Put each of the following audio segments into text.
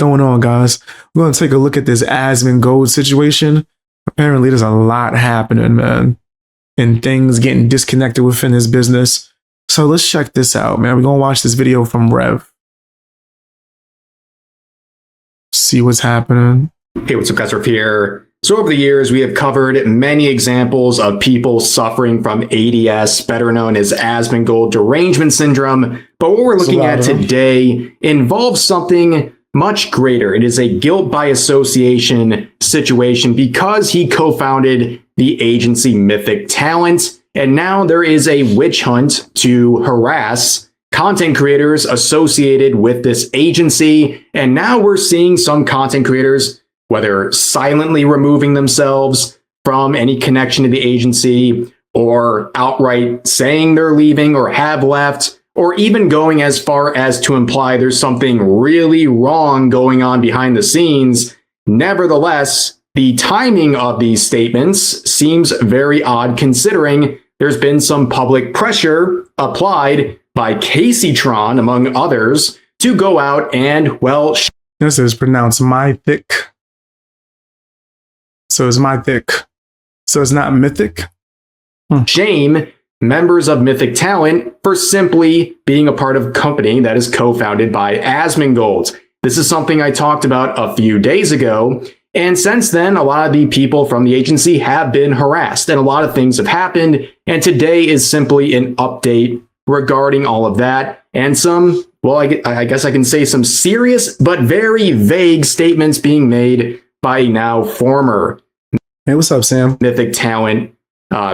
going on, guys? We're going to take a look at this Asmongold situation. Apparently, there's a lot happening, man, and things getting disconnected within his business. So let's check this out, man. We're going to watch this video from Rev. See what's happening. Hey, what's up, guys? Rev here. So over the years, we have covered many examples of people suffering from ADS, better known as Asmongold derangement syndrome. But what we're looking at today involves something much greater. It is a guilt by association situation because he co-founded the agency Mythic Talent. And now there is a witch hunt to harass content creators associated with this agency. And now we're seeing some content creators, whether silently removing themselves from any connection to the agency or outright saying they're leaving or have left, or even going as far as to imply there's something really wrong going on behind the scenes. Nevertheless, the timing of these statements seems very odd considering there's been some public pressure applied by Caseytron, among others, to go out and, well... This is pronounced Mythic. So it's Mythic. So it's not Mythic? Shame members of Mythic Talent for simply being a part of a company that is co-founded by Asmongold. This is something I talked about a few days ago, and since then, a lot of the people from the agency have been harassed, and a lot of things have happened, and today is simply an update regarding all of that, and some, well, I guess I can say some serious but very vague statements being made by now former Hey, what's up, Sam? Mythic Talent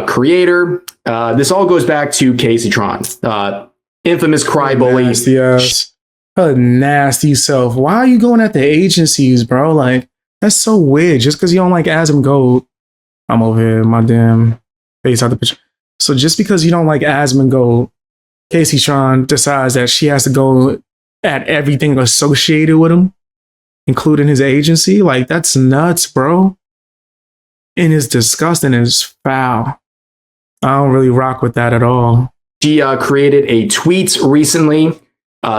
creator. This all goes back to Caseytron, infamous cry bully. Nasty ass. Her nasty self. Why are you going at the agencies, bro? Like, that's so weird. Just because you don't like Asmongold. I'm over here, my damn face out the picture. So just because you don't like Asmongold, Caseytron decides that she has to go at everything associated with him, including his agency. Like, that's nuts, bro. And it's disgusting and it's foul. I don't really rock with that at all. She created a tweet recently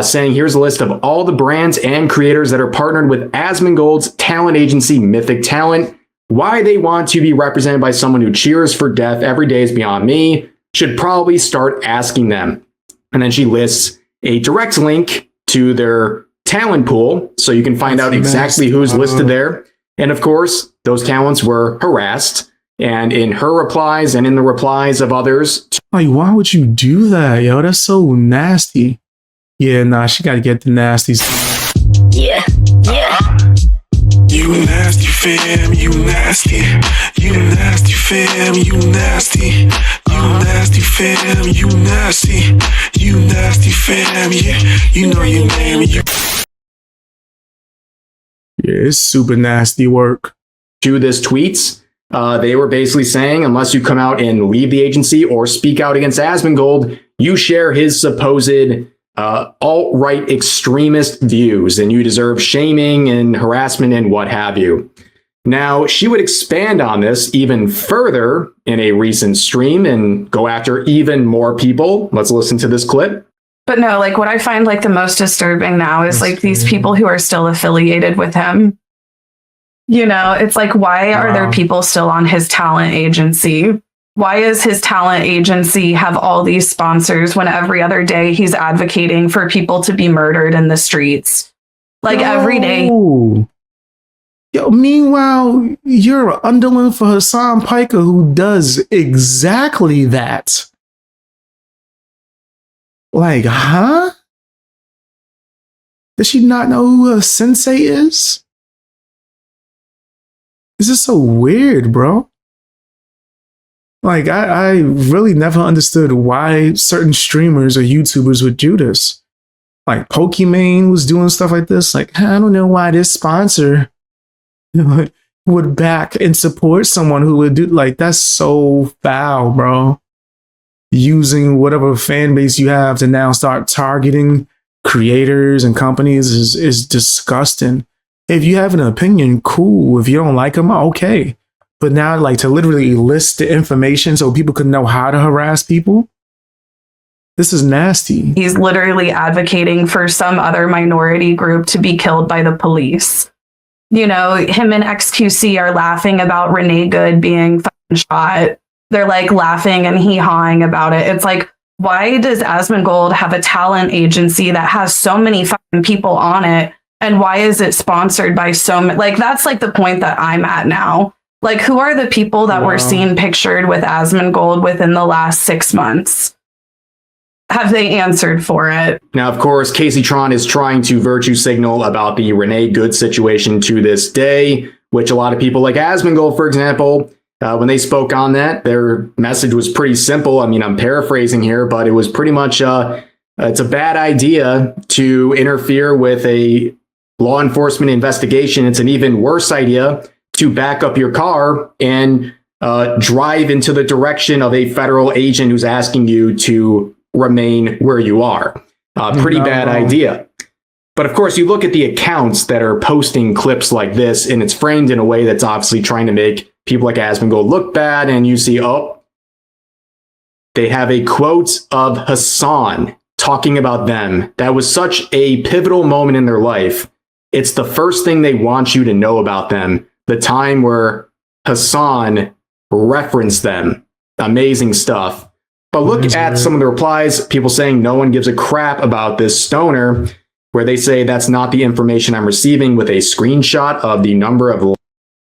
saying, here's a list of all the brands and creators that are partnered with Asmongold's talent agency, Mythic Talent. Why they want to be represented by someone who cheers for death every day is beyond me. Should probably start asking them. And then she lists a direct link to their talent pool, so you can find out exactly who's listed there. And of course, those talents were harassed. And in her replies and in the replies of others. Like, why would you do that, yo? That's so nasty. Yeah, nah, she gotta get the nasties. Yeah. You nasty fam, you nasty. You nasty fam, you nasty. You nasty fam, you nasty. You nasty fam, yeah. You know your name. Yeah, it's super nasty work. To this tweets, they were basically saying, unless you come out and leave the agency or speak out against Asmongold, you share his supposed alt-right extremist views, and you deserve shaming and harassment and what have you. Now, she would expand on this even further in a recent stream and go after even more people. Let's listen to this clip. But no, like what I find like the most disturbing now is like these people who are still affiliated with him. You know, it's like, why are there people still on his talent agency? Why does his talent agency have all these sponsors when every other day he's advocating for people to be murdered in the streets? Like every day. Yo, meanwhile, you're an underling for Hassan Piker who does exactly that. Like, huh? Does she not know who her sensei is? This is so weird, bro. Like, I really never understood why certain streamers or YouTubers would do this. Like, Pokimane was doing stuff like this. Like, I don't know why this sponsor would back and support someone who would do, like, that's so foul, bro. Using whatever fan base you have to now start targeting creators and companies is disgusting. If you have an opinion, cool. If you don't like them, okay. But now, like, to literally list the information so people could know how to harass people, This is nasty. He's literally advocating for some other minority group to be killed by the police. You know, him and XQC are laughing about Renee Good being fucking shot. They're like laughing and hee-hawing about it. It's like, why does Asmongold have a talent agency that has so many fucking people on it? And why is it sponsored by so many? Like, that's like the point that I'm at now. Like, who are the people that were seen pictured with Asmongold within the last 6 months? Have they answered for it? Now, of course, Casey Tron is trying to virtue signal about the Renee Good situation to this day, which a lot of people like Asmongold, for example, when they spoke on that, their message was pretty simple. I mean, I'm paraphrasing here, but it was pretty much, it's a bad idea to interfere with a law enforcement investigation. It's an even worse idea to back up your car and drive into the direction of a federal agent who's asking you to remain where you are. Pretty bad idea. But of course, you look at the accounts that are posting clips like this, and it's framed in a way that's obviously trying to make people like Asmongold look bad, and you see, oh, they have a quote of Hassan talking about them. That was such a pivotal moment in their life. It's the first thing they want you to know about them. The time where Hassan referenced them. Amazing stuff. But look at some of the replies, people saying no one gives a crap about this stoner, where they say that's not the information I'm receiving, with a screenshot of the number of...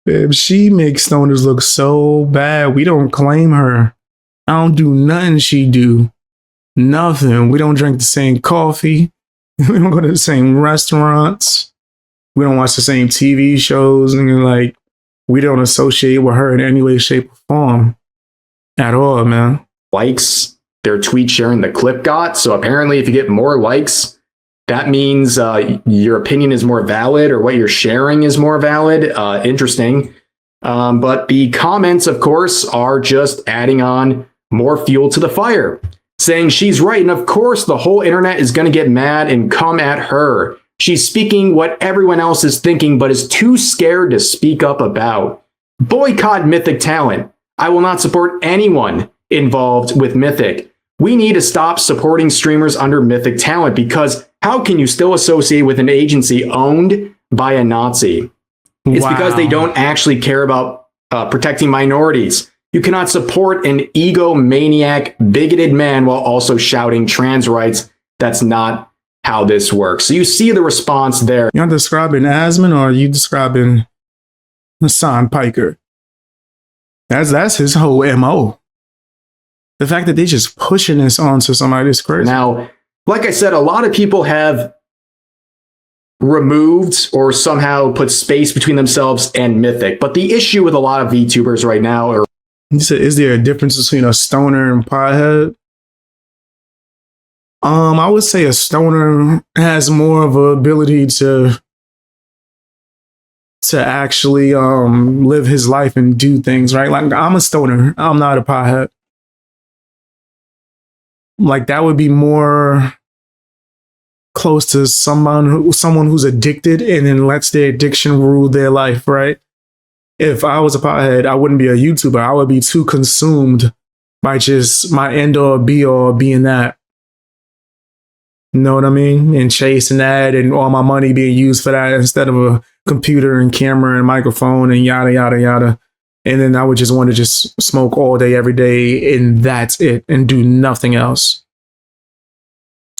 Babe, she makes stoners look so bad. We don't claim her. I don't do nothing she do. Nothing. We don't drink the same coffee. We don't go to the same restaurants. We don't watch the same TV shows. And like, we don't associate with her in any way, shape, or form. At all, man. Likes their tweet sharing the clip got. So apparently if you get more likes, that means your opinion is more valid, or what you're sharing is more valid. Interesting. But the comments, of course, are just adding on more fuel to the fire, saying she's right. And of course, the whole internet is going to get mad and come at her. She's speaking what everyone else is thinking, but is too scared to speak up about. Boycott Mythic talent. I will not support anyone involved with Mythic. We need to stop supporting streamers under Mythic talent, because how can you still associate with an agency owned by a Nazi? It's because they don't actually care about protecting minorities. You cannot support an egomaniac, bigoted man while also shouting trans rights. That's not how this works. So you see the response there. You're describing Asmon, or are you describing Hassan Piker? That's his whole MO. The fact that they just pushing this onto somebody is crazy. Now, like I said, a lot of people have removed or somehow put space between themselves and Mythic. But the issue with a lot of VTubers right now are... You said, is there a difference between a stoner and pothead? I would say a stoner has more of an ability to actually live his life and do things, right? Like, I'm a stoner. I'm not a pothead. Like, that would be more close to someone who's addicted and then lets their addiction rule their life, right? If I was a pothead, I wouldn't be a YouTuber. I would be too consumed by just my end or be all being that. You know what I mean? And chasing that and all my money being used for that instead of a computer and camera and microphone and yada, yada, yada. And then I would just want to just smoke all day, every day, and that's it, and do nothing else.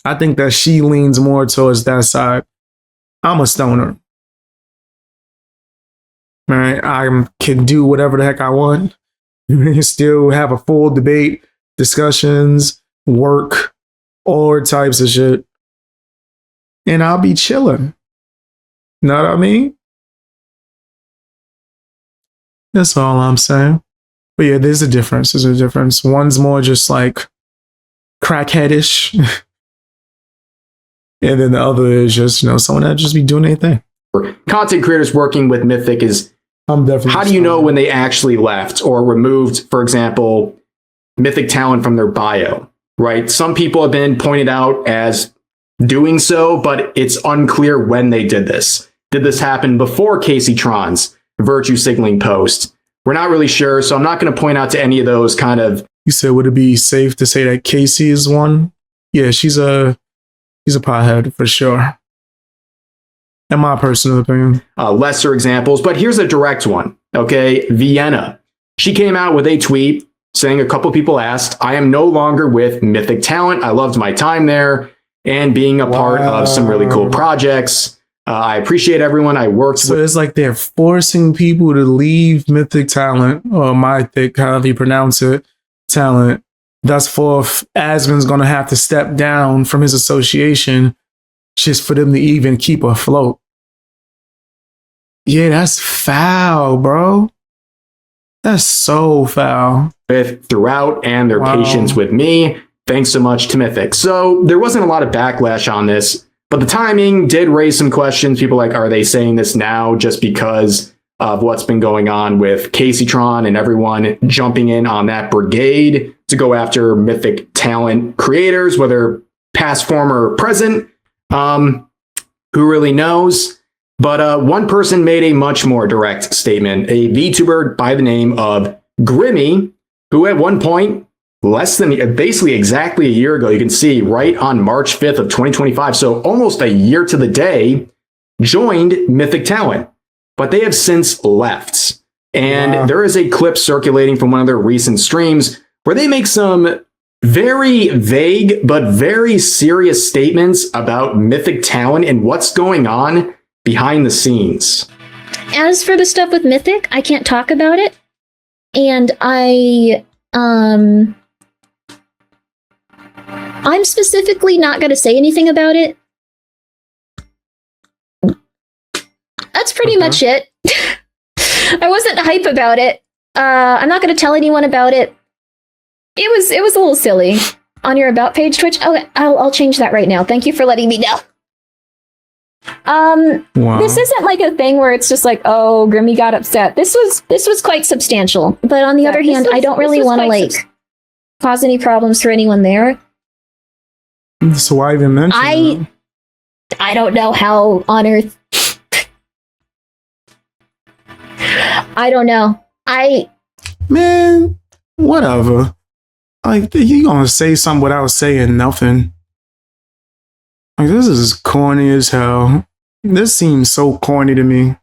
I think that she leans more towards that side. I'm a stoner. Right? I can do whatever the heck I want. Still have a full debate, discussions, work, all types of shit. And I'll be chilling. Know what I mean? That's all I'm saying. But yeah, there's a difference. There's a difference. One's more just like crackheadish. And then the other is just, someone that just be doing anything. Content creators working with Mythic is, how do you know when they actually left or removed, for example, Mythic talent from their bio, right? Some people have been pointed out as doing so, but it's unclear when they did this. Did this happen before Casey Tron's virtue signaling post? We're not really sure, so I'm not going to point out to any of those kind of... You said, would it be safe to say that Casey is one? yeah, she's a pothead for sure. In my personal opinion. Lesser examples, but here's a direct one. Okay, Vienna. She came out with a tweet saying a couple people asked, I am no longer with Mythic Talent. I loved my time there and being a part of some really cool projects. I appreciate everyone I worked with. So it's like they're forcing people to leave Mythic Talent, or Mythic, however you pronounce it, Talent. Thus forth, Asmon's going to have to step down from his association just for them to even keep afloat. Yeah, that's foul, bro. That's so foul. Throughout and their patience with me. Thanks so much to Mythic. So there wasn't a lot of backlash on this, but the timing did raise some questions. People like, are they saying this now just because of what's been going on with Caseytron and everyone jumping in on that brigade to go after Mythic Talent creators, whether past, former, or present? Who really knows? But one person made a much more direct statement, a VTuber by the name of Grimmy, who at one point, less than basically exactly a year ago, you can see right on March 5th of 2025, so almost a year to the day, joined Mythic Talent. But they have since left. And there is a clip circulating from one of their recent streams where they make some very vague but very serious statements about Mythic Talent and what's going on behind the scenes. As for the stuff with Mythic, I can't talk about it. And I'm specifically not going to say anything about it. That's pretty much it. I wasn't hype about it. I'm not going to tell anyone about it. It was a little silly. On your About page, Twitch. Okay, I'll change that right now. Thank you for letting me know. This isn't like a thing where it's just like, oh, Grimmy got upset. This was quite substantial. But on the other hand, I don't really want to cause any problems for anyone there. So why even mention I don't know how on earth. I don't know. Man, whatever. Like, you gonna say something without saying nothing. Like, this is corny as hell. This seems so corny to me.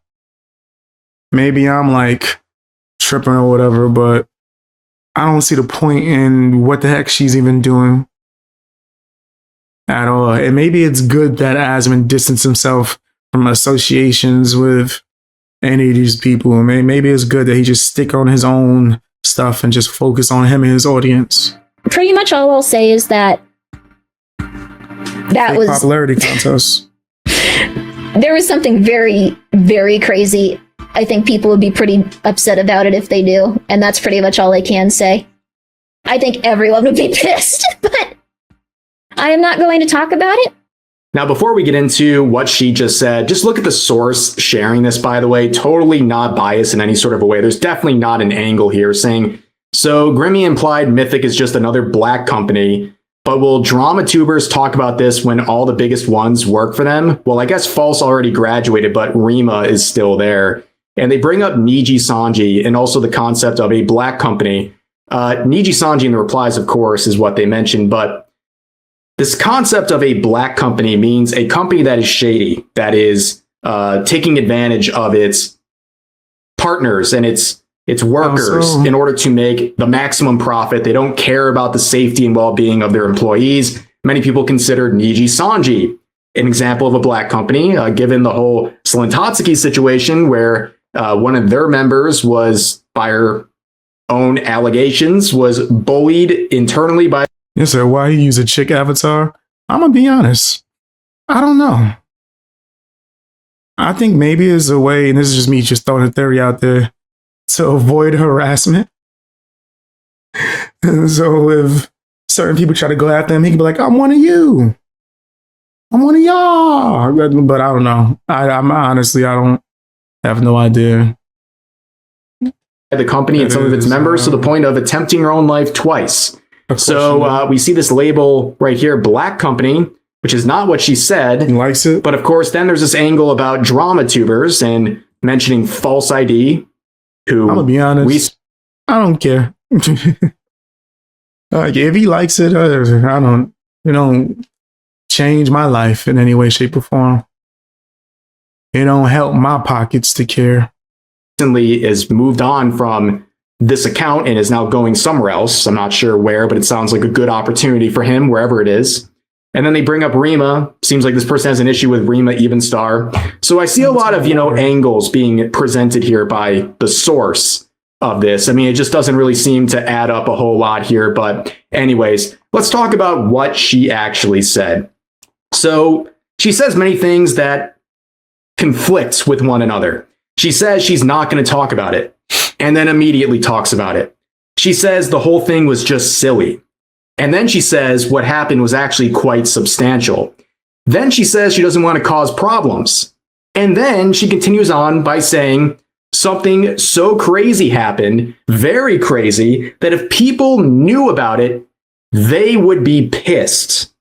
Maybe I'm like tripping or whatever, but I don't see the point in what the heck she's even doing at all. And maybe it's good that Asmon distanced himself from associations with any of these people. Maybe it's good that he just stick on his own stuff and just focus on him and his audience. Pretty much all I'll say is that was popularity contest. There was something very, very crazy. I think people would be pretty upset about it if they do, and that's pretty much all I can say. I think everyone would be pissed, but I am not going to talk about it. Now, before we get into what she just said, just look at the source sharing this, by the way. Totally not biased in any sort of a way. There's definitely not an angle here saying, so Grimmy implied Mythic is just another black company, but will drama tubers talk about this when all the biggest ones work for them? Well, I guess False already graduated, but Rima is still there. And they bring up Niji Sanji and also the concept of a black company. Niji Sanji in the replies, of course, is what they mentioned, but this concept of a black company means a company that is shady, that is taking advantage of its partners and its workers in order to make the maximum profit. They don't care about the safety and well-being of their employees. Many people consider Niji Sanji an example of a black company, given the whole Slintatsuki situation where one of their members was, by her own allegations, was bullied internally by... Yes, sir. Why you use a chick avatar? I'm gonna be honest. I don't know. I think maybe it's a way, and this is just me just throwing a theory out there, to avoid harassment. So if certain people try to go after him, he can be like, I'm one of you. I'm one of y'all. But I don't know. I'm honestly, I don't have no idea. The company and some of its members to the point of attempting her own life twice. So we see this label right here, Black Company, which is not what she said. He likes it. But of course, then there's this angle about drama tubers and mentioning False ID, who... I'm going to be honest. I don't care. Like, if he likes it, I don't... It don't change my life in any way, shape, or form. It don't help my pockets to care. Recently is moved on from this account and is now going somewhere else. I'm not sure where, but it sounds like a good opportunity for him wherever it is. And then they bring up Rima. Seems like this person has an issue with Rima Evenstar. So I see a lot of, angles being presented here by the source of this. I mean, it just doesn't really seem to add up a whole lot here. But anyways, let's talk about what she actually said. So she says many things that conflicts with one another. She says she's not going to talk about it and then immediately talks about it. She says the whole thing was just silly. And then she says what happened was actually quite substantial. Then she says she doesn't want to cause problems. And then she continues on by saying something so crazy happened, very crazy, that if people knew about it, they would be pissed.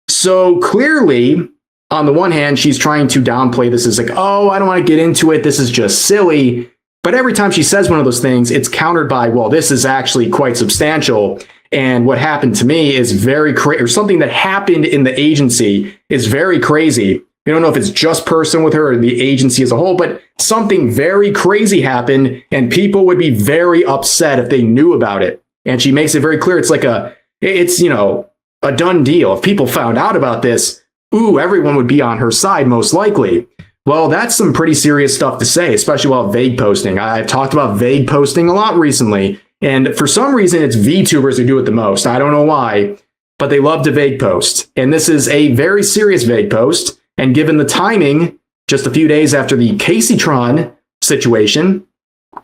So clearly, on the one hand, she's trying to downplay this as like, oh, I don't want to get into it. This is just silly. But every time she says one of those things, it's countered by, well, this is actually quite substantial. And what happened to me is very crazy, or something that happened in the agency is very crazy. We don't know if it's just person with her or the agency as a whole, but something very crazy happened and people would be very upset if they knew about it. And she makes it very clear. It's like a done deal. If people found out about this, everyone would be on her side, most likely. Well, that's some pretty serious stuff to say, especially while vague posting. I've talked about vague posting a lot recently. And for some reason, it's VTubers who do it the most. I don't know why, but they love to vague post. And this is a very serious vague post. And given the timing, just a few days after the Caseytron situation,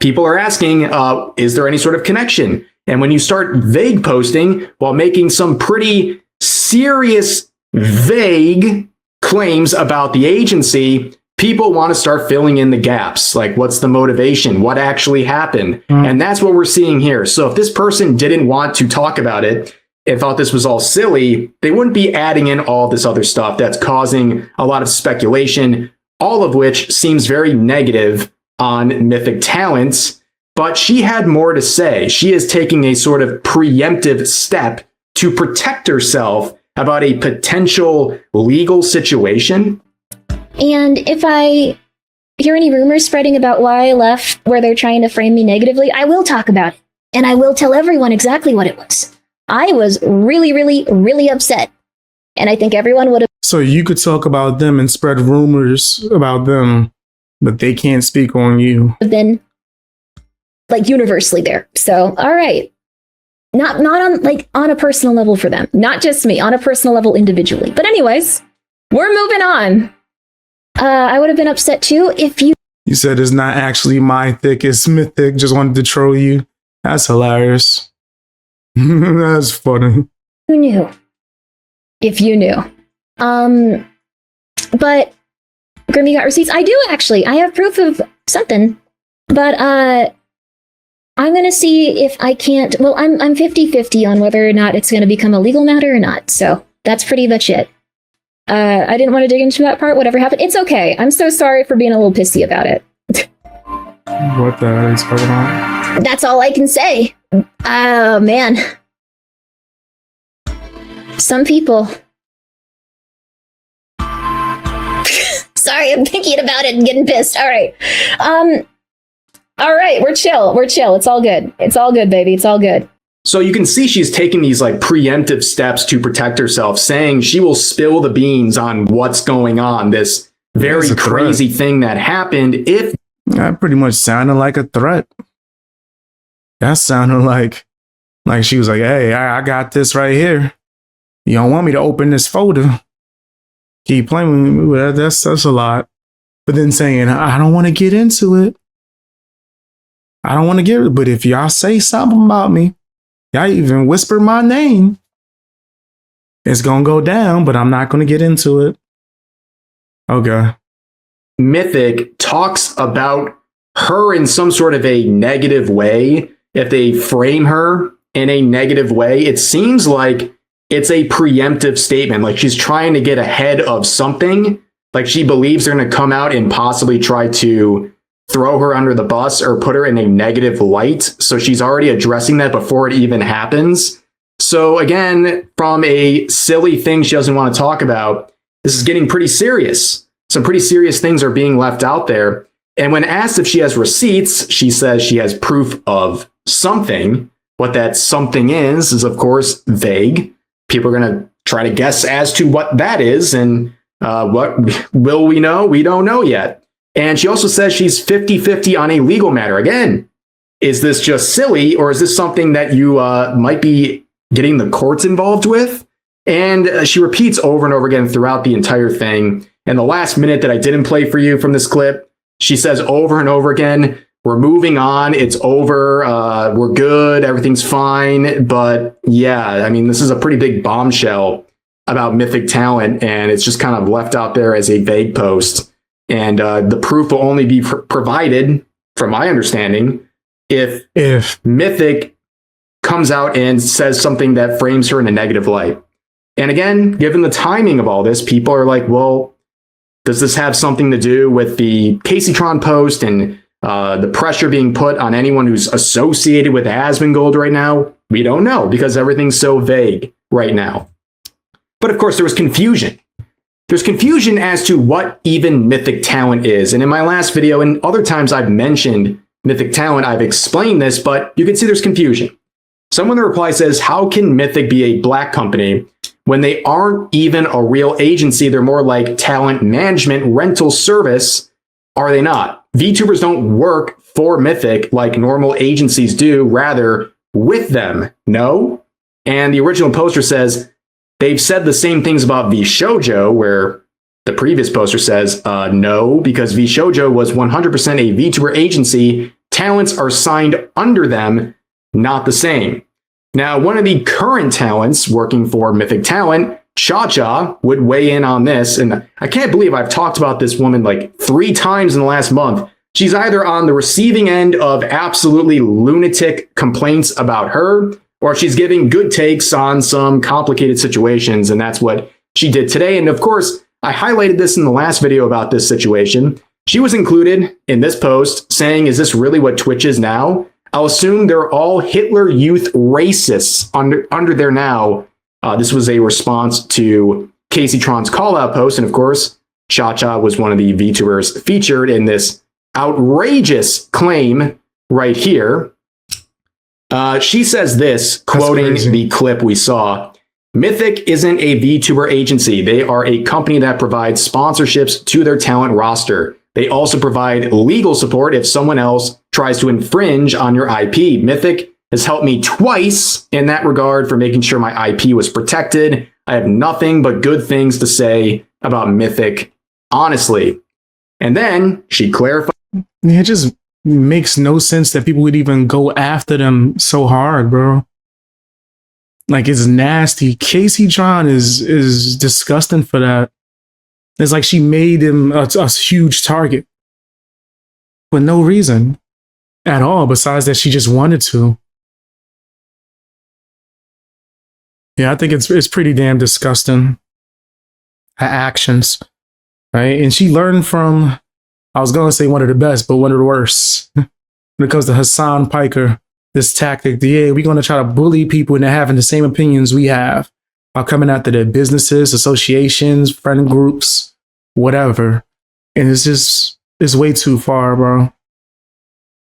people are asking, is there any sort of connection? And when you start vague posting while making some pretty serious, vague claims about the agency, people want to start filling in the gaps. Like, what's the motivation? What actually happened? And that's what we're seeing here. So if this person didn't want to talk about it and thought this was all silly, they wouldn't be adding in all this other stuff that's causing a lot of speculation, all of which seems very negative on Mythic Talents. But she had more to say. She is taking a sort of preemptive step to protect herself about a potential legal situation. And if I hear any rumors spreading about why I left where they're trying to frame me negatively, I will talk about it. And I will tell everyone exactly what it was. I was really, really, really upset. And I think everyone would have. So you could talk about them and spread rumors about them, but they can't speak on you. Been like universally there. So, all right. Not on a personal level for them. Not just me, on a personal level individually. But anyways, we're moving on. I would have been upset too if you. You said it's not actually Mythic, it's Mythic. Just wanted to troll you. That's hilarious. That's funny. Who knew? If you knew. But Grim, you got receipts? I do actually. I have proof of something. But I'm going to see if I can't. Well, I'm 50-50 on whether or not it's going to become a legal matter or not. So that's pretty much it. I didn't want to dig into that part. Whatever happened, it's okay. I'm so sorry for being a little pissy about it. What the hell is going on? That's all I can say. Oh, man. Some people. Sorry, I'm thinking about it and getting pissed. All right. All right, we're chill. We're chill. It's all good. It's all good, baby. It's all good. So you can see she's taking these like preemptive steps to protect herself, saying she will spill the beans on what's going on, this very crazy thing that happened. If that pretty much sounded like a threat. That sounded like she was like, hey, I got this right here. You don't want me to open this folder. Keep playing with me. That's a lot. But then saying, I don't want to get into it. I don't want to get it. But if y'all say something about me, y'all even whisper my name, it's going to go down, but I'm not going to get into it. Okay. Mythic talks about her in some sort of a negative way, if they frame her in a negative way, it seems like it's a preemptive statement. Like she's trying to get ahead of something. Like she believes they're going to come out and possibly try to throw her under the bus or put her in a negative light. So she's already addressing that before it even happens. So again, from a silly thing she doesn't want to talk about, this is getting pretty serious. Some pretty serious things are being left out there. And when asked if she has receipts, she says she has proof of something. What that something is of course, vague. People are going to try to guess as to what that is. And what will we know? We don't know yet. And she also says she's 50-50 on a legal matter. Again, is this just silly, or is this something that you might be getting the courts involved with? And she repeats over and over again throughout the entire thing. And the last minute that I didn't play for you from this clip, she says over and over again, we're moving on. It's over. We're good. Everything's fine. But yeah, I mean, this is a pretty big bombshell about Mythic talent, and it's just kind of left out there as a vague post. And the proof will only be provided, from my understanding, if Mythic comes out and says something that frames her in a negative light. And again, given the timing of all this, people are like, well, does this have something to do with the Caseytron post and the pressure being put on anyone who's associated with Asmongold right now? We don't know, because everything's so vague right now. But of course, there was confusion. There's confusion as to what even Mythic talent is. And in my last video and other times I've mentioned Mythic talent, I've explained this, but you can see there's confusion. Someone in the reply says, how can Mythic be a black company when they aren't even a real agency? They're more like talent management rental service, are they not? VTubers don't work for Mythic like normal agencies do, rather with them, no? And the original poster says, they've said the same things about VShojo, where the previous poster says, no, because VShojo was 100% a VTuber agency. Talents are signed under them, not the same. Now, one of the current talents working for Mythic Talent, Cha-Cha, would weigh in on this. And I can't believe I've talked about this woman like 3 times in the last month. She's either on the receiving end of absolutely lunatic complaints about her, or she's giving good takes on some complicated situations. And that's what she did today. And of course, I highlighted this in the last video about this situation. She was included in this post saying, is this really what Twitch is now? I'll assume they're all Hitler Youth racists under there now. This was a response to Caseytron's call-out post. And of course, Cha-Cha was one of the VTubers featured in this outrageous claim right here. She says this, quoting the clip we saw. Mythic isn't a VTuber agency. They are a company that provides sponsorships to their talent roster. They also provide legal support if someone else tries to infringe on your IP. Mythic has helped me twice in that regard for making sure my IP was protected. I have nothing but good things to say about Mythic, honestly. And then she clarified. It just makes no sense that people would even go after them so hard, bro. Like, it's nasty. Caseytron is disgusting for that. It's like she made him a huge target for no reason at all, besides that she just wanted to. Yeah, I think it's pretty damn disgusting. Her actions, right? And she learned from, I was going to say one of the best, but one of the worst. When it comes to Hassan Piker, this tactic, we're going to try to bully people into having the same opinions we have by coming after their businesses, associations, friend groups, whatever. And it's way too far, bro.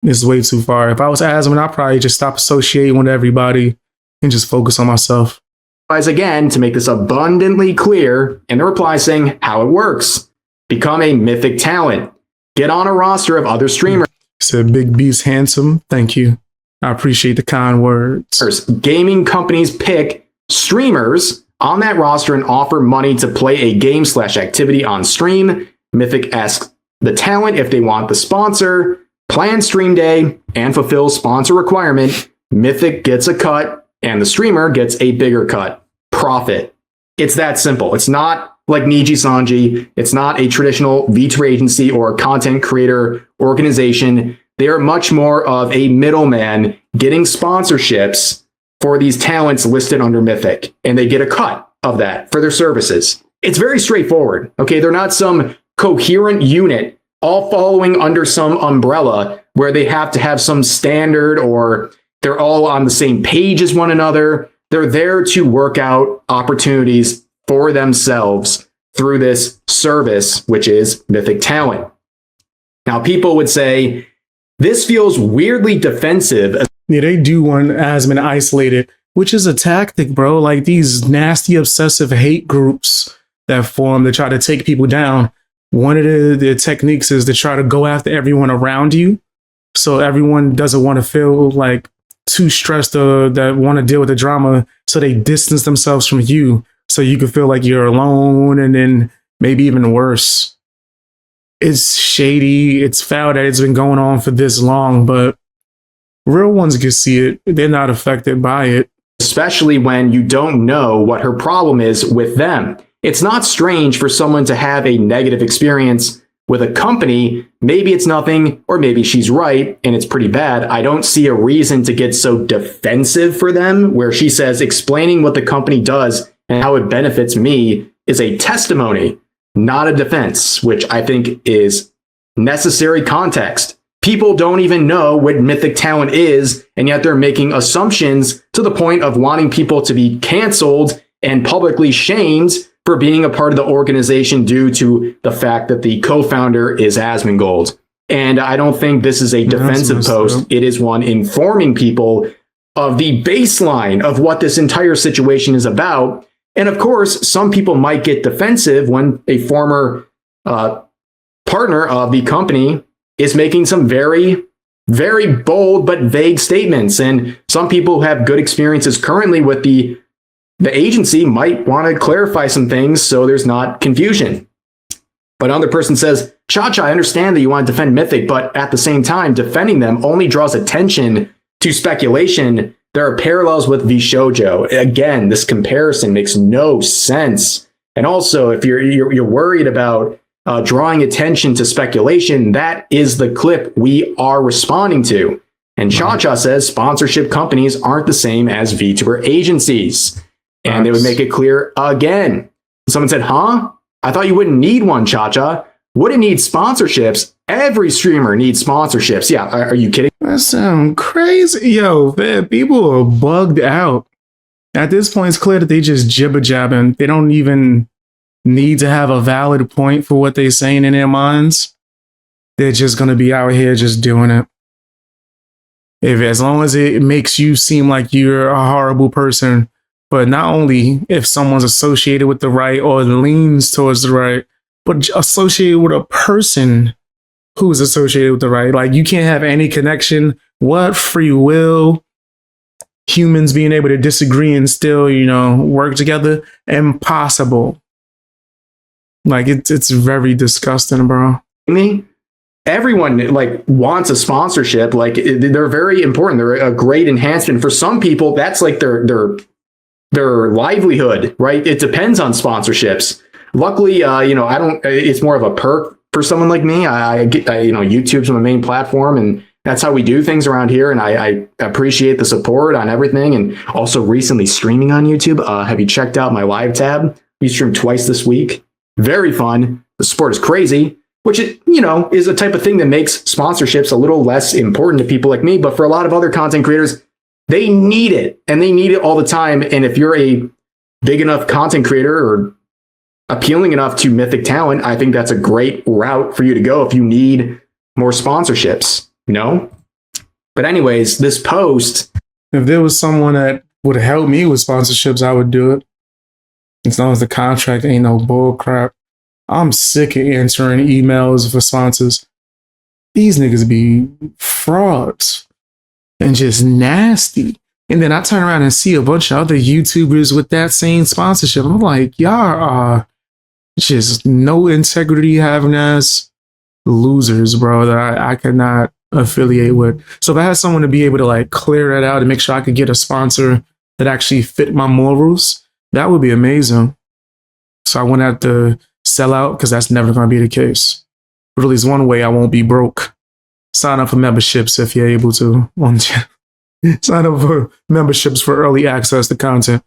It's way too far. If I was Asmon, I'd probably just stop associating with everybody and just focus on myself. Again, to make this abundantly clear, in the reply saying how it works. Become a Mythic talent. Get on a roster of other streamers. Said Big Beast handsome. Thank you. I appreciate the kind words. Gaming companies pick streamers on that roster and offer money to play a game/activity on stream. Mythic asks the talent if they want the sponsor, plan stream day, and fulfill sponsor requirement. Mythic gets a cut, and the streamer gets a bigger cut. Profit. It's that simple. It's not like Niji Sanji. It's not a traditional VTuber agency or content creator organization. They are much more of a middleman getting sponsorships for these talents listed under Mythic, and they get a cut of that for their services. It's very straightforward. Okay, they're not some coherent unit all following under some umbrella where they have to have some standard or they're all on the same page as one another. They're there to work out opportunities for themselves through this service, which is Mythic Talent. Now, people would say, this feels weirdly defensive. Yeah, they do want Asmon isolated, which is a tactic, bro. Like these nasty, obsessive hate groups that form to try to take people down. One of the techniques is to try to go after everyone around you. So everyone doesn't want to feel like too stressed that want to deal with the drama. So they distance themselves from you so you can feel like you're alone, and then maybe even worse. It's shady. It's foul that it's been going on for this long, but real ones can see it. They're not affected by it. Especially when you don't know what her problem is with them. It's not strange for someone to have a negative experience with a company. Maybe it's nothing, or maybe she's right and it's pretty bad. I don't see a reason to get so defensive for them, where she says explaining what the company does and how it benefits me is a testimony, not a defense, which I think is necessary context. People don't even know what Mythic Talent is, and yet they're making assumptions to the point of wanting people to be canceled and publicly shamed for being a part of the organization due to the fact that the co-founder is Asmongold. And I don't think this is a defensive post. It is one informing people of the baseline of what this entire situation is about. And of course, some people might get defensive when a former partner of the company is making some very, very bold but vague statements. And some people who have good experiences currently with the agency might want to clarify some things so there's not confusion. But another person says, Cha-Cha, I understand that you want to defend Mythic, but at the same time, defending them only draws attention to speculation. There are parallels with Vishojo. Again, this comparison makes no sense. And also, if you're worried about drawing attention to speculation, that is the clip we are responding to. And Cha-Cha says sponsorship companies aren't the same as VTuber agencies. And they would make it clear again. Someone said, huh? I thought you wouldn't need one, Cha-Cha. Wouldn't need sponsorships. Every streamer needs sponsorships. Yeah, are you kidding? That sounds crazy. Yo, man, people are bugged out. At this point, it's clear that they just jibber-jabbing. They don't even need to have a valid point for what they're saying in their minds. They're just going to be out here just doing it. As long as it makes you seem like you're a horrible person. But not only if someone's associated with the right or leans towards the right, but associated with a person who's associated with the right. Like, you can't have any connection. What? Free will? Humans being able to disagree and still, work together? Impossible. Like, it's very disgusting, bro. Me? Everyone wants a sponsorship. They're very important. They're a great enhancement. For some people, that's like their livelihood, right? It depends on sponsorships. Luckily, I don't, it's more of a perk for someone like me. I get, YouTube's my main platform, and that's how we do things around here. And I appreciate the support on everything. And also recently streaming on YouTube. Have you checked out my live tab? We streamed twice this week. Very fun. The support is crazy, which is a type of thing that makes sponsorships a little less important to people like me. But for a lot of other content creators, they need it, and they need it all the time. And if you're a big enough content creator or appealing enough to Mythic Talent, I think that's a great route for you to go if you need more sponsorships, But anyways, this post... If there was someone that would help me with sponsorships, I would do it. As long as the contract ain't no bull crap. I'm sick of answering emails for sponsors. These niggas be frauds. And just nasty. And then I turn around and see a bunch of other YouTubers with that same sponsorship. I'm like, y'all are just no integrity having ass losers, bro, that I could not affiliate with. So if I had someone to be able to clear that out and make sure I could get a sponsor that actually fit my morals, that would be amazing. So I wouldn't have to sell out, because that's never going to be the case. But at least one way I won't be broke. Sign up for memberships if you're able to. Sign up for memberships for early access to content.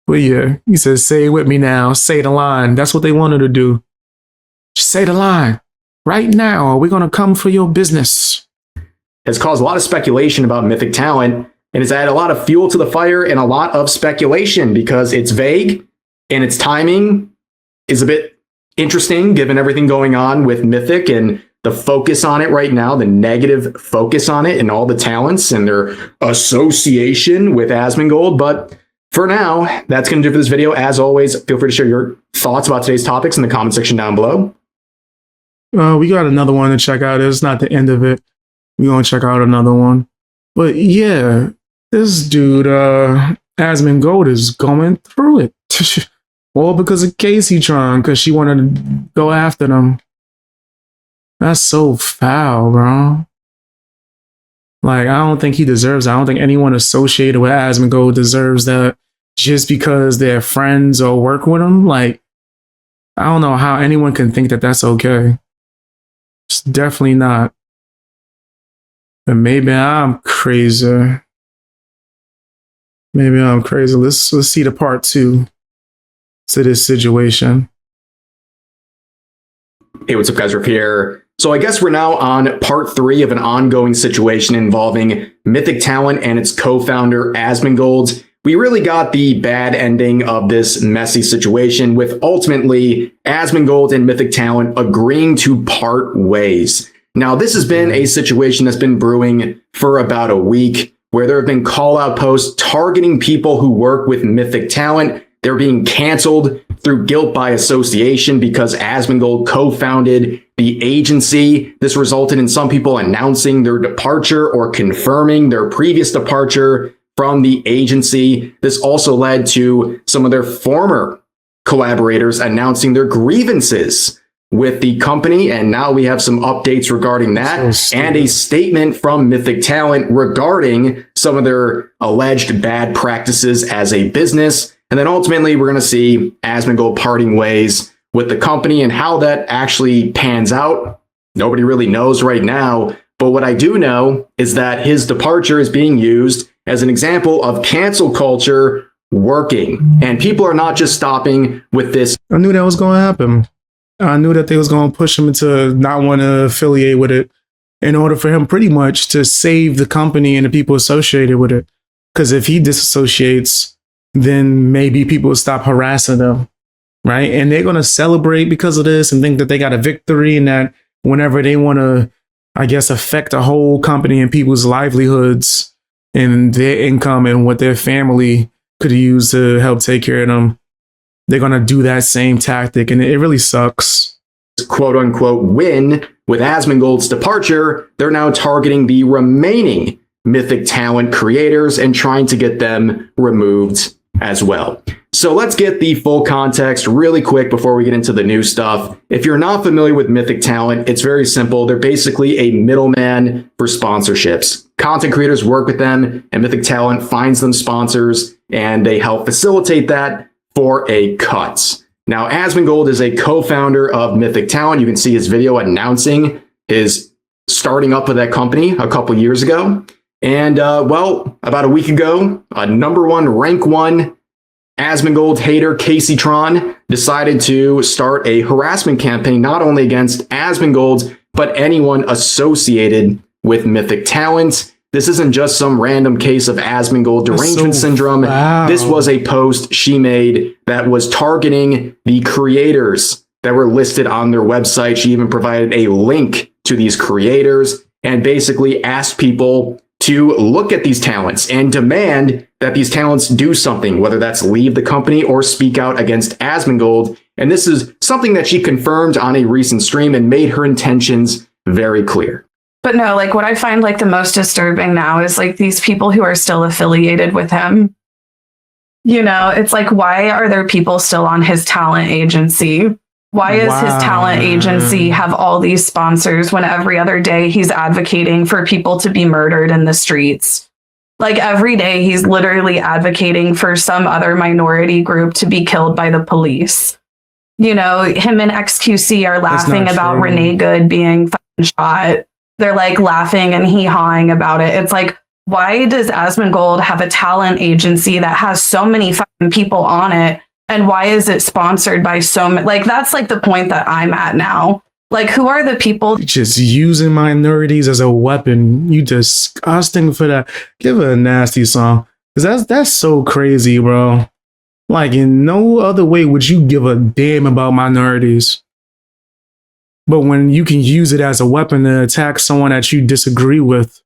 But yeah, he says, say it with me now. Say the line. That's what they wanted to do. Just say the line. Right now, we're going to come for your business. Has caused a lot of speculation about Mythic Talent. and it's added a lot of fuel to the fire and a lot of speculation because it's vague and its timing is a bit interesting given everything going on with Mythic and the focus on it right now, the negative focus on it and all the talents and their association with Asmongold. But for now, that's going to do for this video. As always, feel free to share your thoughts about today's topics in the comment section down below. We got another one to check out. It's not the end of it. We're going to check out another one. But yeah, this dude, Asmongold, is going through it. All because of Caseytron, because she wanted to go after them. That's so foul, bro. Like, I don't think he deserves it. I don't think anyone associated with Asmongold deserves that just because they're friends or work with him. Like, I don't know how anyone can think that that's okay. It's definitely not. But maybe I'm crazy. Maybe I'm crazy. Let's see the part 2 to this situation. Hey, what's up, guys? Riff here. So I guess we're now on part 3 of an ongoing situation involving Mythic Talent and its co-founder, Asmongold. We really got the bad ending of this messy situation with ultimately Asmongold and Mythic Talent agreeing to part ways. Now, this has been a situation that's been brewing for about a week where there have been call-out posts targeting people who work with Mythic Talent. They're being canceled through guilt by association because Asmongold co-founded the agency. This resulted in some people announcing their departure or confirming their previous departure from the agency. This also led to some of their former collaborators announcing their grievances with the company. And now we have some updates regarding that and a statement from Mythic Talent regarding some of their alleged bad practices as a business. And then ultimately, we're going to see Asmongold parting ways with the company and how that actually pans out. Nobody really knows right now. But what I do know is that his departure is being used as an example of cancel culture working. And people are not just stopping with this. I knew that was going to happen. I knew that they was going to push him to not want to affiliate with it in order for him pretty much to save the company and the people associated with it. Because if he disassociates, then maybe people will stop harassing them, right? And they're going to celebrate because of this and think that they got a victory and that whenever they want to, I guess, affect a whole company and people's livelihoods and their income and what their family could use to help take care of them, they're going to do that same tactic. And it really sucks. Quote unquote win with Asmongold's departure. They're now targeting the remaining Mythic Talent creators and trying to get them removed as well. So let's get the full context really quick before we get into the new stuff. If you're not familiar with Mythic Talent, it's very simple. They're basically a middleman for sponsorships. Content creators work with them and Mythic Talent finds them sponsors and they help facilitate that for a cut. Now, Asmongold is a co-founder of Mythic Talent. You can see his video announcing his starting up with that company a couple years ago. And well, about a week ago, a #1 rank 1 Asmongold hater, Caseytron, decided to start a harassment campaign not only against Asmongold, but anyone associated with Mythic Talent. This isn't just some random case of Asmongold derangement syndrome. Wow. This was a post she made that was targeting the creators that were listed on their website. She even provided a link to these creators and basically asked people to look at these talents and demand that these talents do something, whether that's leave the company or speak out against Asmongold. And this is something that she confirmed on a recent stream and made her intentions very clear. But no, like what I find like the most disturbing now is like these people who are still affiliated with him. You know, it's like, why are there people still on his talent agency? Why does his talent agency have all these sponsors when every other day he's advocating for people to be murdered in the streets? Like every day he's literally advocating for some other minority group to be killed by the police. You know, him and XQC are laughing about Renee Good being shot. They're like laughing and hee-hawing about it. It's like, why does Asmongold have a talent agency that has so many fucking people on it? And why is it sponsored by so many? Like, that's like the point that I'm at now. Like, who are the people? Just using minorities as a weapon. You disgusting for that. Give her a nasty song. Cause that's so crazy, bro. Like, in no other way would you give a damn about minorities. But when you can use it as a weapon to attack someone that you disagree with,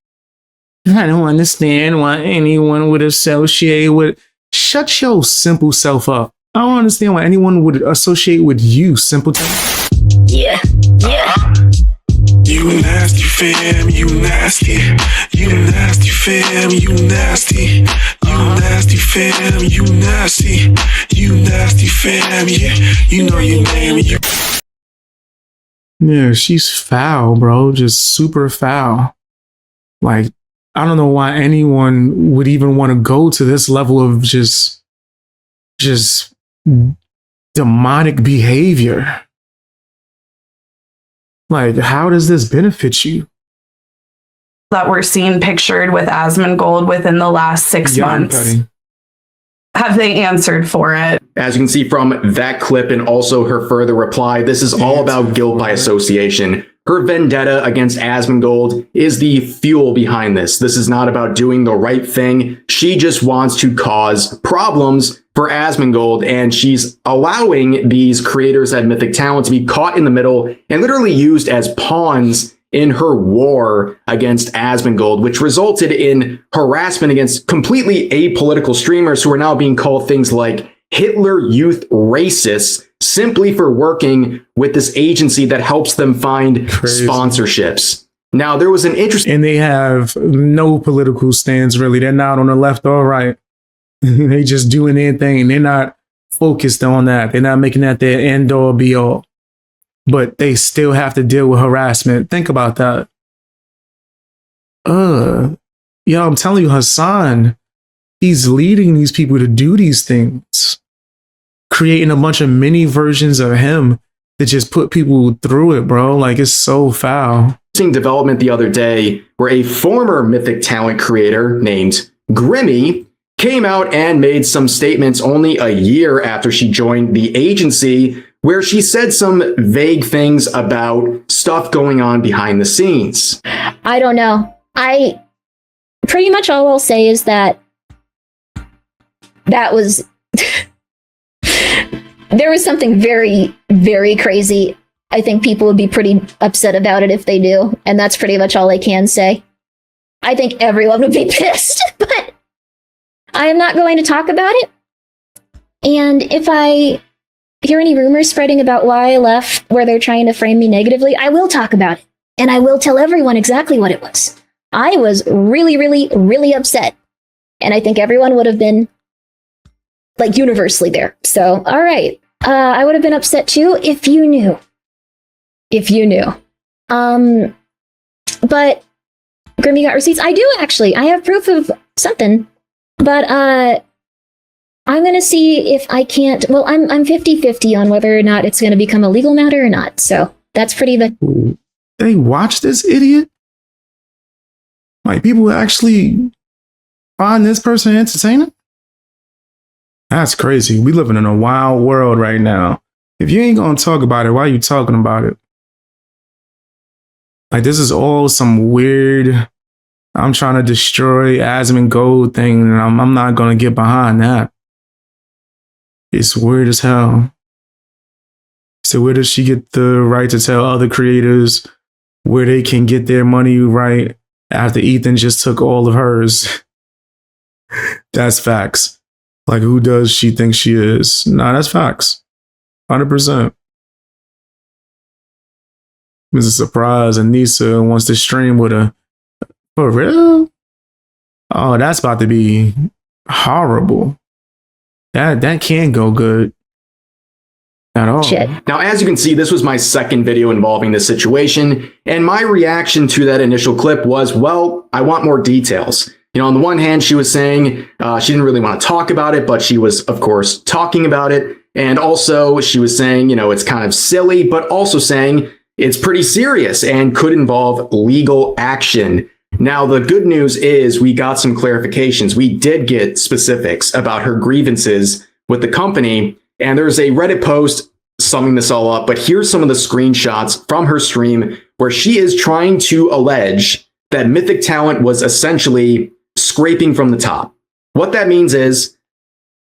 I don't understand why anyone would associate with. Shut your simple self up. I don't understand why anyone would associate with you, simpleton. Yeah. You nasty fam, you nasty. You nasty fam, you nasty. You nasty fam, you nasty. You nasty fam, yeah. You know your name. Yeah, she's foul, bro. Just super foul. Like, I don't know why anyone would even want to go to this level of just demonic behavior. Like, how does this benefit you? That we're seeing pictured with Asmongold within the last 6 months? Petty. Have they answered for it? As you can see from that clip and also her further reply, this is all about guilt by association. Her vendetta against Asmongold is the fuel behind this. This is not about doing the right thing. She just wants to cause problems for Asmongold, and she's allowing these creators at Mythic Talent to be caught in the middle and literally used as pawns in her war against Asmongold, which resulted in harassment against completely apolitical streamers who are now being called things like Hitler Youth racists simply for working with this agency that helps them find sponsorships. Now, there was an interesting... And they have no political stance, really. They're not on the left or right. They just doing their thing. They're not focused on that. They're not making that their end all be all. But they still have to deal with harassment. Think about that. Yo, I'm telling you, Hassan, he's leading these people to do these things. Creating a bunch of mini versions of him that just put people through it, bro. Like, it's so foul. Development the other day where a former Mythic Talent creator named Grimmy came out and made some statements only a year after she joined the agency, where she said some vague things about stuff going on behind the scenes. I don't know. I pretty much all I'll say is that was there was something very, very crazy. I think people would be pretty upset about it if they do, and that's pretty much all I can say. I think everyone would be pissed, but I am not going to talk about it. And if I hear any rumors spreading about why I left, where they're trying to frame me negatively, I will talk about it. And I will tell everyone exactly what it was. I was really, really, really upset. And I think everyone would have been, like, universally there. So, all right. I would have been upset too if you knew. If you knew. But Grimmy got receipts. I do, actually. I have proof of something. But I'm going to see if I can't... Well, I'm 50-50 on whether or not it's going to become a legal matter or not. So that's pretty much... They watch this idiot? Like, people actually find this person entertaining? That's crazy. We living in a wild world right now. If you ain't going to talk about it, why are you talking about it? Like, this is all some weird... I'm trying to destroy Asmongold thing, and I'm not going to get behind that. It's weird as hell. So where does she get the right to tell other creators where they can get their money right after Ethan just took all of hers? That's facts. Like, who does she think she is? Nah, that's facts. 100%. It's a surprise, Anissa wants to stream with her. For real? Oh, that's about to be horrible. That can't go good at all. Shit. Now, as you can see, this was my second video involving this situation, and my reaction to that initial clip was, well, I want more details. You know, on the one hand, she was saying she didn't really want to talk about it, but she was, of course, talking about it. And also, she was saying, you know, it's kind of silly, but also saying it's pretty serious and could involve legal action. Now, the good news is we got some clarifications. We did get specifics about her grievances with the company. And there's a Reddit post summing this all up, but here's some of the screenshots from her stream where she is trying to allege that Mythic Talent was essentially scraping from the top. What that means is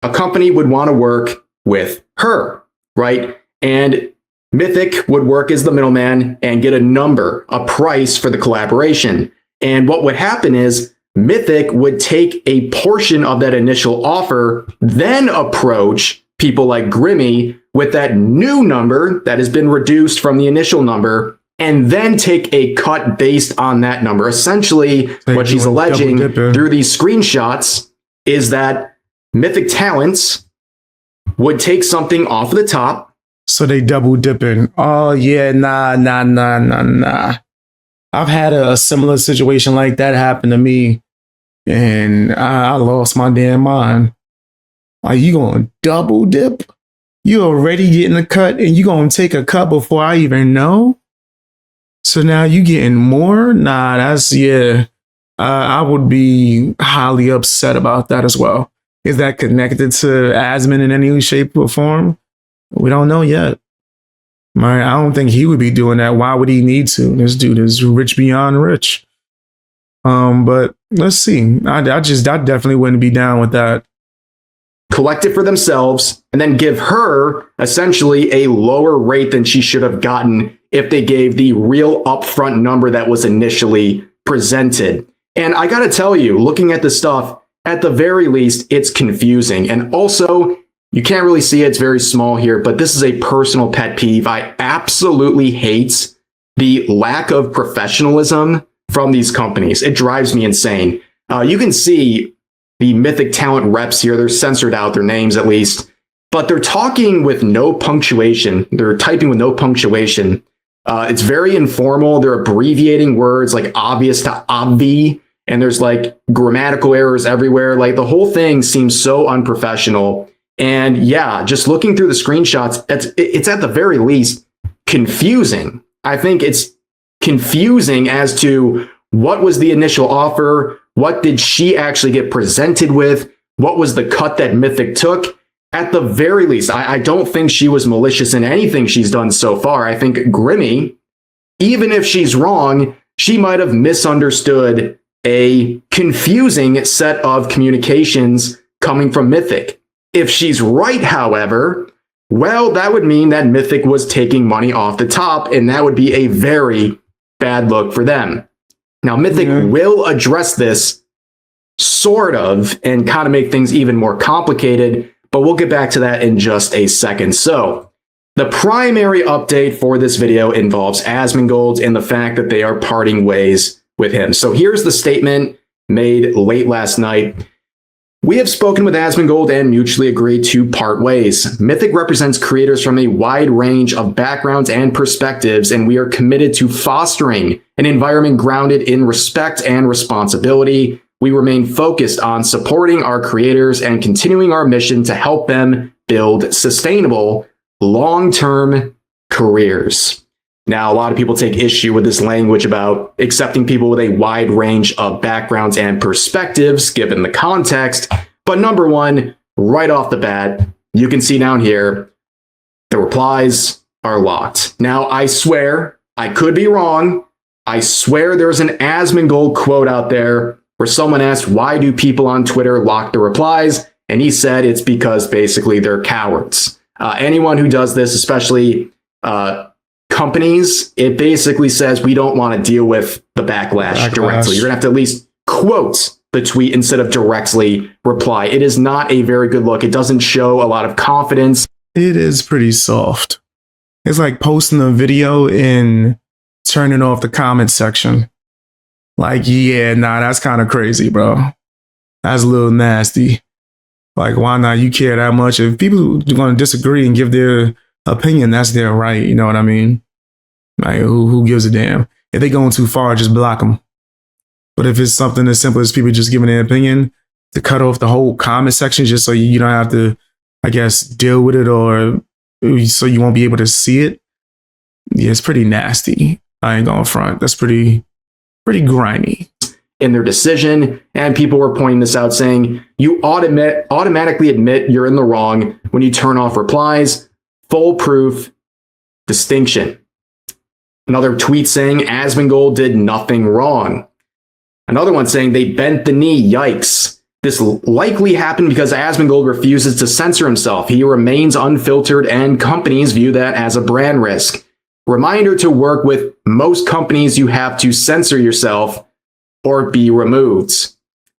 a company would want to work with her, right? And Mythic would work as the middleman and get a number, a price for the collaboration. And what would happen is Mythic would take a portion of that initial offer, then approach people like Grimmy with that new number that has been reduced from the initial number, and then take a cut based on that number. Essentially, what she's alleging through these screenshots is that Mythic Talents would take something off of the top. So they double dipping. Oh yeah, nah. I've had a similar situation like that happen to me, and I lost my damn mind. Like, you gonna double dip? You already getting a cut, and you gonna take a cut before I even know? So now you getting more? Nah, that's, yeah. I would be highly upset about that as well. Is that connected to Asmon in any shape or form? We don't know yet. I don't think he would be doing that. Why would he need to? This dude is rich beyond rich. But let's see. I definitely wouldn't be down with that. Collect it for themselves and then give her essentially a lower rate than she should have gotten if they gave the real upfront number that was initially presented. And I got to tell you, looking at this stuff, at the very least, it's confusing. And also, you can't really see it. It's very small here, but this is a personal pet peeve. I absolutely hate the lack of professionalism from these companies. It drives me insane. You can see the Mythic Talent reps here. They're censored out, their names at least, but they're talking with no punctuation. They're typing with no punctuation. It's very informal. They're abbreviating words like obvious to obvi, and there's like grammatical errors everywhere. Like, the whole thing seems so unprofessional. And yeah, just looking through the screenshots, it's at the very least confusing. I think it's confusing as to what was the initial offer, what did she actually get presented with, what was the cut that Mythic took. At the very least, I don't think she was malicious in anything she's done so far. I think Grimmy, even if she's wrong, she might have misunderstood a confusing set of communications coming from Mythic. If she's right, however, well, that would mean that Mythic was taking money off the top, and that would be a very bad look for them. Now, Mythic will address this sort of and kind of make things even more complicated, but we'll get back to that in just a second. So the primary update for this video involves Asmongold and the fact that they are parting ways with him. So here's the statement made late last night. We have spoken with Asmongold and mutually agreed to part ways. Mythic represents creators from a wide range of backgrounds and perspectives, and we are committed to fostering an environment grounded in respect and responsibility. We remain focused on supporting our creators and continuing our mission to help them build sustainable, long-term careers. Now, a lot of people take issue with this language about accepting people with a wide range of backgrounds and perspectives, given the context. But number one, right off the bat, you can see down here, the replies are locked. Now, I swear, I could be wrong. I swear there's an Asmongold quote out there where someone asked, why do people on Twitter lock the replies? And he said it's because basically they're cowards. Anyone who does this, especially companies, it basically says we don't want to deal with the backlash directly. You're going to have to at least quote the tweet instead of directly reply. It is not a very good look. It doesn't show a lot of confidence. It is pretty soft. It's like posting a video and turning off the comment section. Like, yeah, nah, that's kind of crazy, bro. That's a little nasty. Like, why not? You care that much? If people are going to disagree and give their opinion, that's their right. You know what I mean? Like, who gives a damn? If they going too far, just block them. But if it's something as simple as people just giving their opinion, to cut off the whole comment section just so you don't have to, I guess, deal with it, or so you won't be able to see it. Yeah, it's pretty nasty. I ain't going front. That's pretty grimy in their decision. And people were pointing this out, saying you automatically admit you're in the wrong when you turn off replies. foolproof distinction. Another tweet saying Asmongold did nothing wrong. Another one saying they bent the knee, yikes. This likely happened because Asmongold refuses to censor himself. He remains unfiltered and companies view that as a brand risk. Reminder to work with most companies, you have to censor yourself or be removed.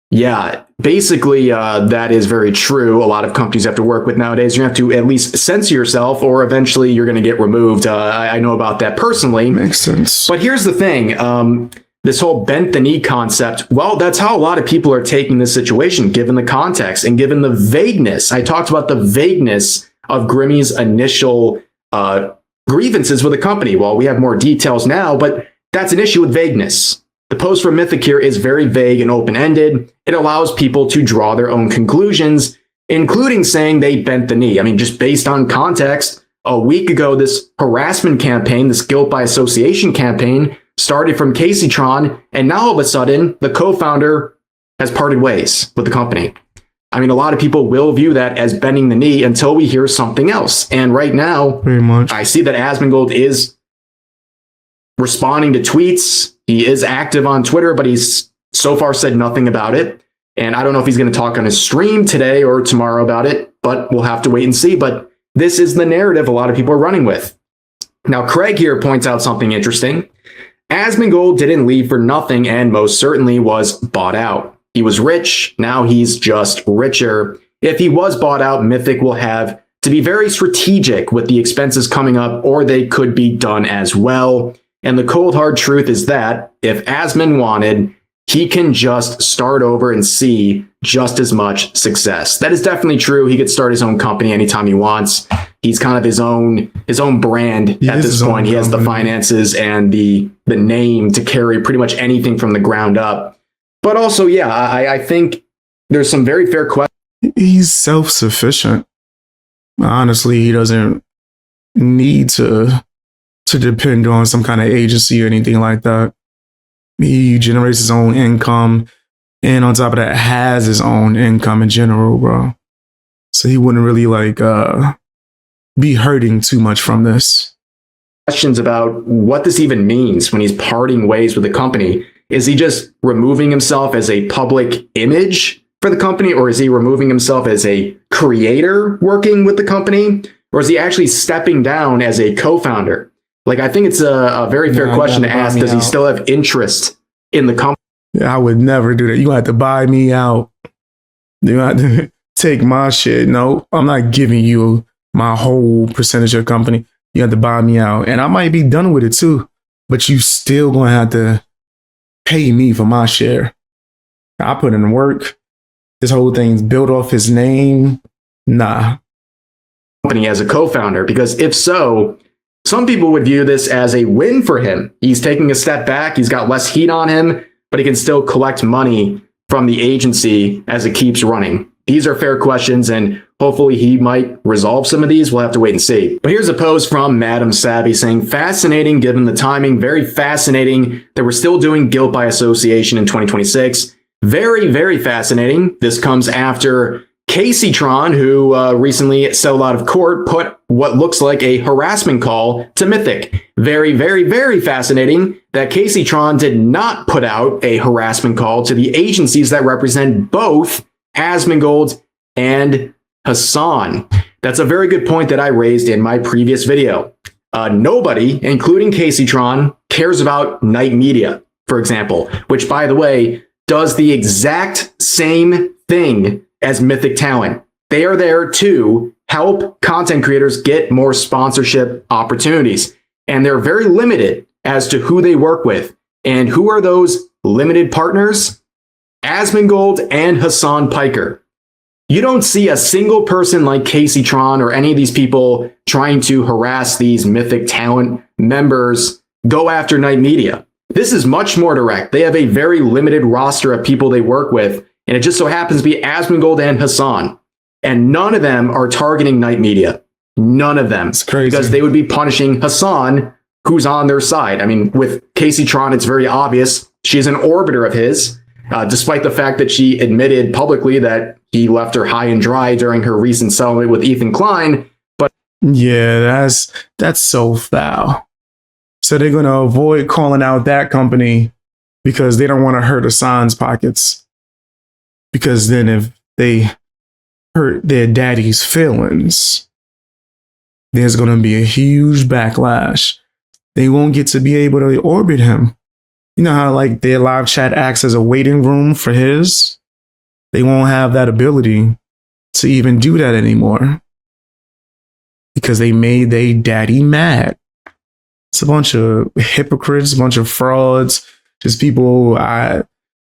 Yeah, basically, that is very true. A lot of companies have to work with nowadays. You have to at least censor yourself or eventually you're going to get removed. I know about that personally. Makes sense. But here's the thing. This whole bent the knee concept, well, that's how a lot of people are taking this situation, given the context and given the vagueness. I talked about the vagueness of Grimmy's initial grievances with the company. Well, we have more details now, but that's an issue with vagueness. The post from Mythic here is very vague and open-ended. It allows people to draw their own conclusions, including saying they bent the knee. I mean, just based on context, a week ago, this harassment campaign, this guilt by association campaign, started from Caseytron, and now all of a sudden, the co-founder has parted ways with the company. I mean, a lot of people will view that as bending the knee until we hear something else. And right now, Very much. I see that Asmongold is responding to tweets. He is active on Twitter, but he's so far said nothing about it. And I don't know if he's going to talk on his stream today or tomorrow about it, but we'll have to wait and see. But this is the narrative a lot of people are running with. Now, Craig here points out something interesting. Asmongold didn't leave for nothing and most certainly was bought out. He was rich. Now he's just richer. If he was bought out, Mythic will have to be very strategic with the expenses coming up, or they could be done as well. And the cold hard truth is that if Asmon wanted, he can just start over and see just as much success. That is definitely true. He could start his own company anytime he wants. He's kind of his own brand at this point. He has the finances and the name to carry pretty much anything from the ground up. But also, yeah, I think there's some very fair questions. He's self-sufficient. Honestly, he doesn't need to depend on some kind of agency or anything like that. He generates his own income, and on top of that, has his own income in general, bro. So he wouldn't really be hurting too much from this. Questions about what this even means when he's parting ways with the company. Is he just removing himself as a public image for the company, or is he removing himself as a creator working with the company, or is he actually stepping down as a co-founder? Like, I think it's a very fair question to ask. Does he still have interest in the company? Yeah, I would never do that. You have to buy me out. You have to take my shit. No, I'm not giving you my whole percentage of the company. You have to buy me out. And I might be done with it too, but you still going to have to pay me for my share. I put in work. This whole thing's built off his name. Nah. Company as a co-founder, because if so, some people would view this as a win for him. He's taking a step back. He's got less heat on him, but he can still collect money from the agency as it keeps running. These are fair questions, and hopefully he might resolve some of these. We'll have to wait and see. But here's a post from Madam Savvy saying, fascinating given the timing, very fascinating that we're still doing guilt by association in 2026. Very, very fascinating. This comes after Caseytron, who recently settled out of court, put what looks like a harassment call to Mythic. Very, very, very fascinating that Caseytron did not put out a harassment call to the agencies that represent both Asmongold and Hassan. That's a very good point that I raised in my previous video. Nobody, including Caseytron, cares about Night Media, for example, which, by the way, does the exact same thing as Mythic Talent. They are there to help content creators get more sponsorship opportunities. And they're very limited as to who they work with. And who are those limited partners? Asmongold and Hassan Piker. You don't see a single person like Caseytron or any of these people trying to harass these Mythic Talent members go after Night Media. This is much more direct. They have a very limited roster of people they work with, and it just so happens to be Asmongold and Hassan. And none of them are targeting Night Media. None of them. It's crazy. Because they would be punishing Hassan, who's on their side. I mean, with Caseytron, it's very obvious. She's an orbiter of his, despite the fact that she admitted publicly that he left her high and dry during her recent settlement with Ethan Klein. But Yeah, that's so foul. So they're gonna avoid calling out that company because they don't want to hurt Hassan's pockets. Because then if they hurt their daddy's feelings, there's gonna be a huge backlash. They won't get to be able to orbit him. You know how like their live chat acts as a waiting room for his? They won't have that ability to even do that anymore. Because they made their daddy mad. It's a bunch of hypocrites, a bunch of frauds, just people I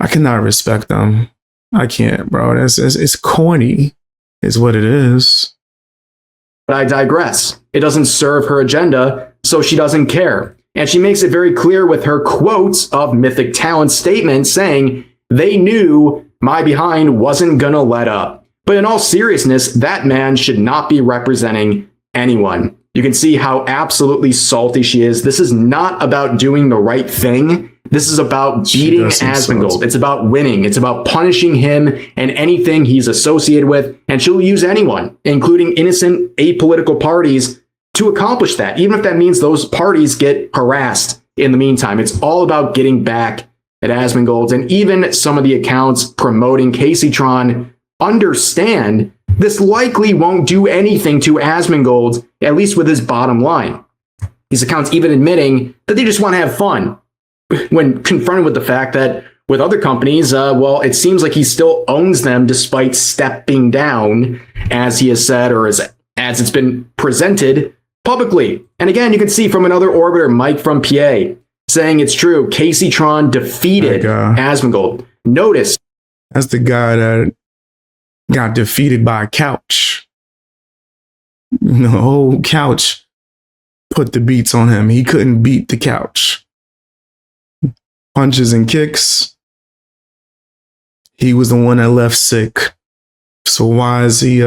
cannot respect them. I can't, bro. It's corny, is what it is. But I digress. It doesn't serve her agenda, so she doesn't care. And she makes it very clear with her quotes of Mythic Talent's statement saying, they knew my behind wasn't gonna let up. But in all seriousness, that man should not be representing anyone. You can see how absolutely salty she is. This is not about doing the right thing. This is about beating Asmongold. It's about winning. It's about punishing him and anything he's associated with. And she'll use anyone, including innocent apolitical parties, to accomplish that, even if that means those parties get harassed in the meantime. It's all about getting back at Asmongold. And even some of the accounts promoting Caseytron understand this likely won't do anything to Asmongold, at least with his bottom line. These accounts even admitting that they just want to have fun when confronted with the fact that with other companies, well, it seems like he still owns them despite stepping down, as he has said, or as it's been presented publicly. And again, you can see from another orbiter, Mike from PA, saying it's true. Caseytron defeated Asmongold. Notice. That's the guy that got defeated by a couch. The whole couch put the beats on him. He couldn't beat the couch. Punches and kicks. He was the one that left sick. So why is he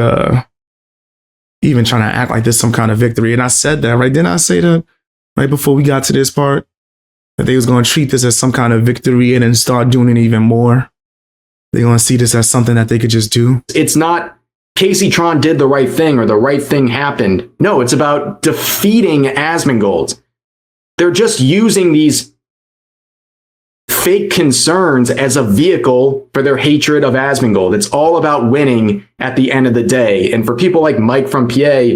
even trying to act like there's some kind of victory? And I said that, right? Didn't I say that right before we got to this part? That they was going to treat this as some kind of victory and then start doing it even more. They're going to see this as something that they could just do. It's not Caseytron did the right thing or the right thing happened. No, it's about defeating Asmongold. They're just using these fake concerns as a vehicle for their hatred of Asmongold. It's all about winning at the end of the day. And for people like Mike from PA,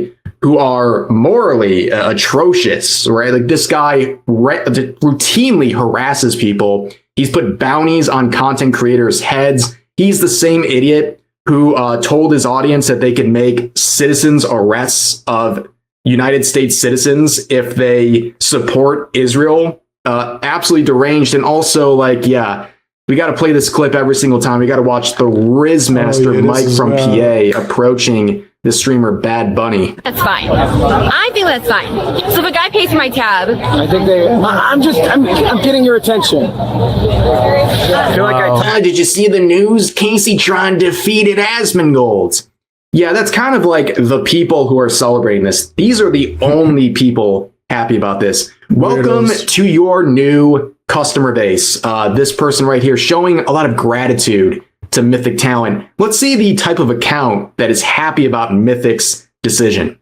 who are morally atrocious, right? Like this guy routinely harasses people. He's put bounties on content creators' heads. He's the same idiot who told his audience that they could make citizens arrests of United States citizens if they support Israel. Absolutely deranged. And also, like, yeah, we got to play this clip every single time. We got to watch the Riz Master Mike from PA approaching the streamer Bad Bunny. That's fine. I think that's fine. So if a guy pays for my tab, I think I'm getting your attention. I feel like did you see the news? Caseytron defeated Asmongold. Yeah, that's kind of like the people who are celebrating this. These are the only people happy about this. Welcome to your new customer base. This person right here showing a lot of gratitude to Mythic Talent. Let's see the type of account that is happy about Mythic's decision.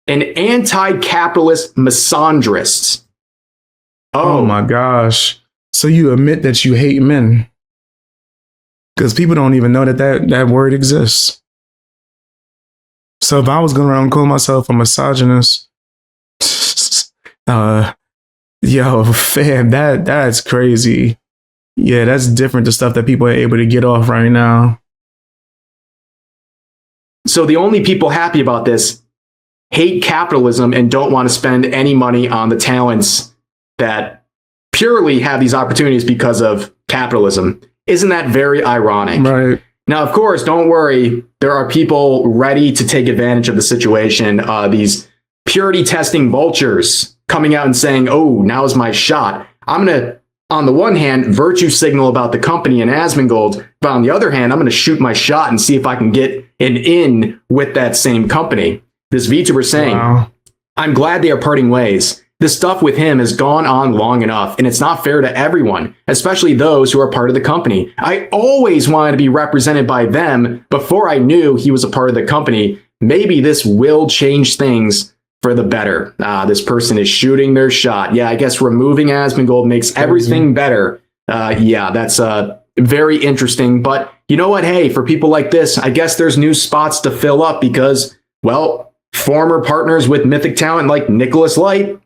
An anti-capitalist misandrist. Oh my gosh. So you admit that you hate men. Because people don't even know that word exists. So if I was going around calling myself a misogynist, yo, fam, that's crazy. Yeah, that's different to stuff that people are able to get off right now. So the only people happy about this hate capitalism and don't want to spend any money on the talents that purely have these opportunities because of capitalism. Isn't that very ironic? Right. Now, of course, don't worry. There are people ready to take advantage of the situation. These purity testing vultures coming out and saying, oh, now's my shot. I'm going to, on the one hand, virtue signal about the company and Asmongold, but on the other hand, I'm going to shoot my shot and see if I can get an in with that same company. This VTuber saying, wow. I'm glad they are parting ways. This stuff with him has gone on long enough, and it's not fair to everyone, especially those who are part of the company. I always wanted to be represented by them before I knew he was a part of the company, maybe this will change things for the better. This person is shooting their shot. Yeah, I guess removing Asmongold makes everything better. Yeah, that's very interesting. But you know what? Hey, for people like this, I guess there's new spots to fill up because, well, former partners with Mythic talent like Nicholas Light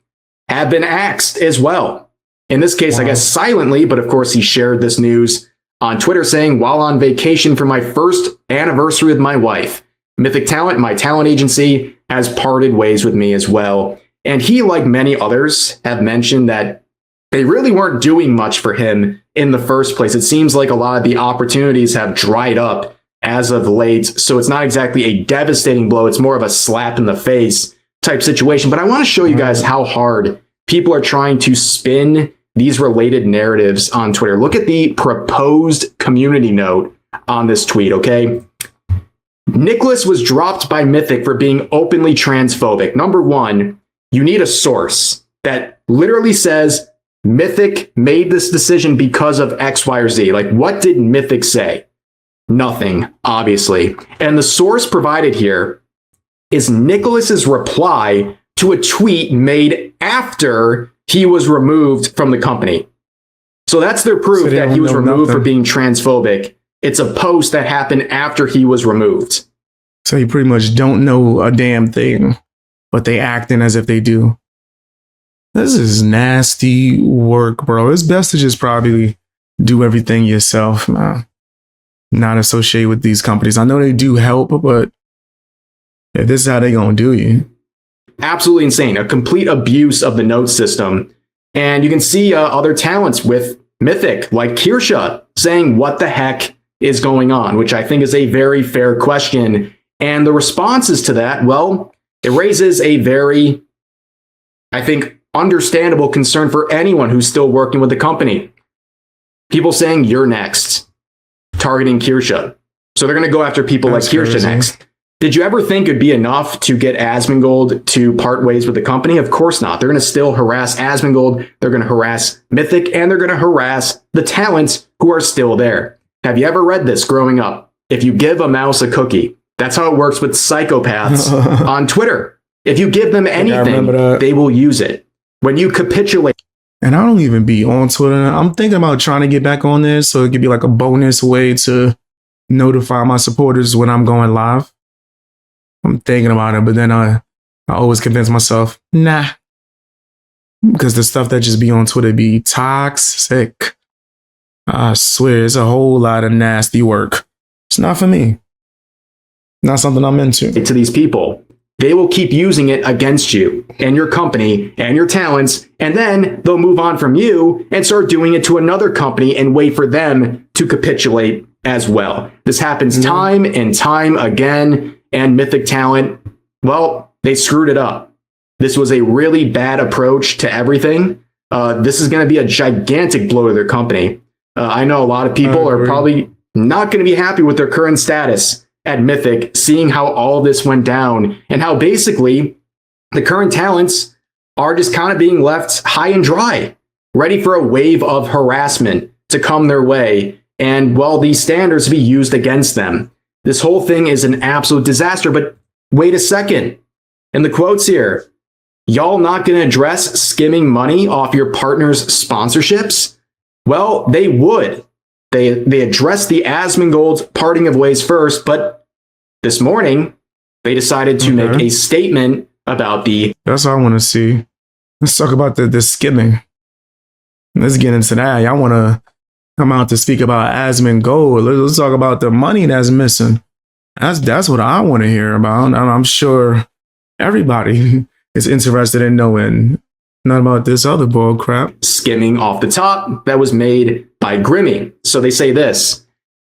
have been axed as well. In this case, I guess silently, but of course he shared this news on Twitter saying, while on vacation for my first anniversary with my wife, Mythic Talent, my talent agency, has parted ways with me as well. And he, like many others, have mentioned that they really weren't doing much for him in the first place. It seems like a lot of the opportunities have dried up as of late. So it's not exactly a devastating blow. It's more of a slap in the face type situation. But I want to show you guys how hard people are trying to spin these related narratives on Twitter. Look at the proposed community note on this tweet, okay? Nicholas was dropped by Mythic for being openly transphobic. Number one, you need a source that literally says Mythic made this decision because of X, Y, or Z. Like, what did Mythic say? Nothing, obviously. And the source provided here is Nicholas's reply to a tweet made after he was removed from the company. So that's their proof that he was removed for being transphobic. It's a post that happened after he was removed. So you pretty much don't know a damn thing, but they acting as if they do. This is nasty work, bro. It's best to just probably do everything yourself, man. Not associate with these companies. I know they do help, but if this is how they gonna do you. Absolutely insane. A complete abuse of the note system. And you can see other talents with Mythic, like Kirsha, saying what the heck is going on, which I think is a very fair question. And the responses to that, well, it raises a very, I think, understandable concern for anyone who's still working with the company. People saying, you're next, targeting Kirsha. So they're going to go after people like Kirsha next. Did you ever think it'd be enough to get Asmongold to part ways with the company? Of course not. They're going to still harass Asmongold. They're going to harass Mythic, and they're going to harass the talents who are still there. Have you ever read this growing up? If you give a mouse a cookie, that's how it works with psychopaths on Twitter. If you give them anything, they will use it. When you capitulate. And I don't even be on Twitter. I'm thinking about trying to get back on there so it could be like a bonus way to notify my supporters when I'm going live. I'm thinking about it, but then I always convince myself, nah. Because the stuff that just be on Twitter be toxic. I swear, it's a whole lot of nasty work. It's not for me. Not something I'm into. To these people, they will keep using it against you and your company and your talents, and then they'll move on from you and start doing it to another company and wait for them to capitulate as well. This happens time and time again, and Mythic talent, well, they screwed it up. This was a really bad approach to everything. This is going to be a gigantic blow to their company. I know a lot of people are probably not going to be happy with their current status at Mythic, seeing how all this went down and how basically the current talents are just kind of being left high and dry, ready for a wave of harassment to come their way. And well, these standards be used against them. This whole thing is an absolute disaster. But wait a second. In the quotes here, y'all not going to address skimming money off your partners' sponsorships? Well, they would. They addressed the Asmongold parting of ways first, but this morning they decided to make a statement about the... That's what I want to see. Let's talk about the skimming. Let's get into that. Y'all want to come out to speak about Asmongold. Let's talk about the money that's missing. That's what I want to hear about. And I'm sure everybody is interested in knowing not about this other bull crap. Skimming off the top that was made by Grimmy. So they say this: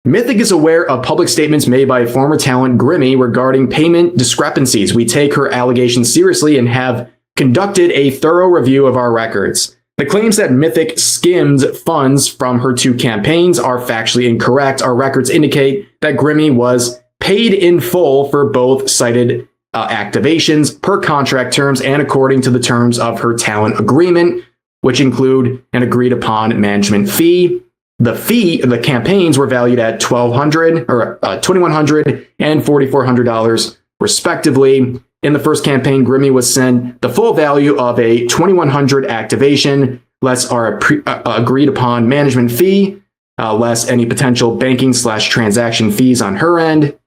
Mythic is aware of public statements made by former talent Grimmy regarding payment discrepancies. We take her allegations seriously and have conducted a thorough review of our records. The claims that Mythic skimmed funds from her two campaigns are factually incorrect. Our records indicate that Grimmy was paid in full for both cited activations per contract terms and according to the terms of her talent agreement, which include an agreed upon management fee. The campaigns were valued at $1,200 or $2,100 and $4,400 respectively. In the first campaign, Grimmy was sent the full value of a 2100 activation, less our agreed upon management fee, less any potential banking/transaction fees on her end.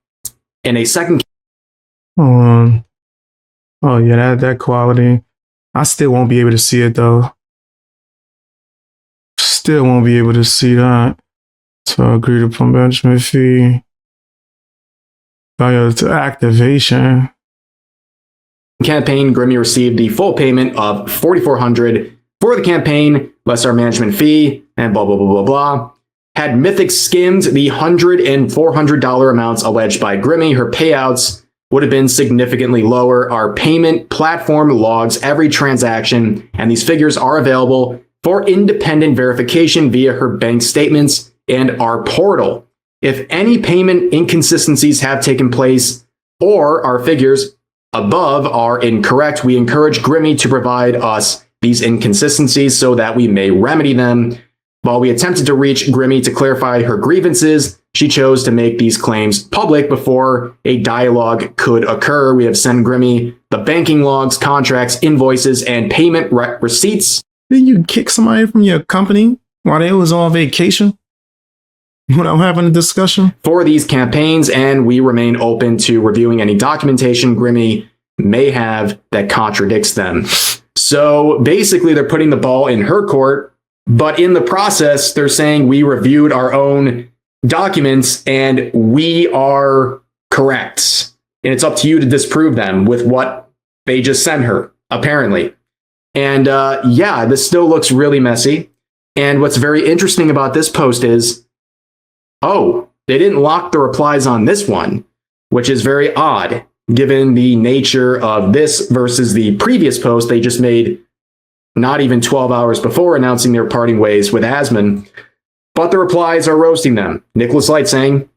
In a second, Oh yeah, that quality. I still won't be able to see it though. Still won't be able to see that. So agreed upon management fee. Value to activation. campaign, Grimmy received the full payment of $4,400 for the campaign, less our management fee, and blah, blah, blah, blah, blah. Had Mythic skimmed the $100 and $400 amounts alleged by Grimmy, her payouts would have been significantly lower. Our payment platform logs every transaction, and these figures are available for independent verification via her bank statements and our portal. If any payment inconsistencies have taken place or our figures above are incorrect, we encourage Grimmy to provide us these inconsistencies so that we may remedy them. While we attempted to reach Grimmy to clarify her grievances, she chose to make these claims public before a dialogue could occur. We have sent Grimmy the banking logs, contracts, invoices, and payment receipts. Didn't you kick somebody from your company while they was on vacation? When I'm having a discussion? For these campaigns, and we remain open to reviewing any documentation Grimmy may have that contradicts them. So basically, they're putting the ball in her court, but in the process, they're saying we reviewed our own documents and we are correct. And it's up to you to disprove them with what they just sent her, apparently. And yeah, this still looks really messy. And what's very interesting about this post is, oh, they didn't lock the replies on this one, which is very odd, given the nature of this versus the previous post they just made not even 12 hours before announcing their parting ways with Asmon. But the replies are roasting them. Nicholas Light saying,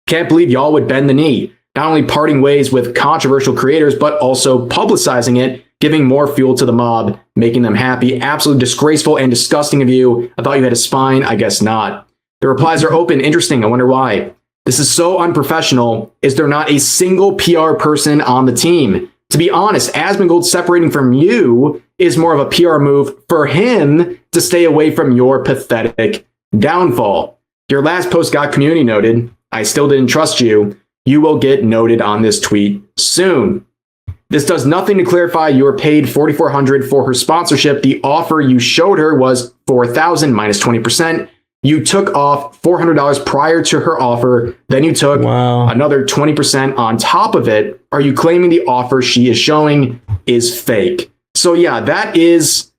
can't believe y'all would bend the knee. Not only parting ways with controversial creators, but also publicizing it, giving more fuel to the mob, making them happy. Absolutely disgraceful and disgusting of you. I thought you had a spine. I guess not. The replies are open. Interesting. I wonder why. This is so unprofessional. Is there not a single PR person on the team? To be honest, Asmongold separating from you is more of a PR move for him to stay away from your pathetic downfall. Your last post got community noted. I still didn't trust you. You will get noted on this tweet soon. This does nothing to clarify you were paid $4,400 for her sponsorship. The offer you showed her was $4,000 minus 20%. You took off $400 prior to her offer. Then you took another 20% on top of it. Are you claiming the offer she is showing is fake? So yeah, that is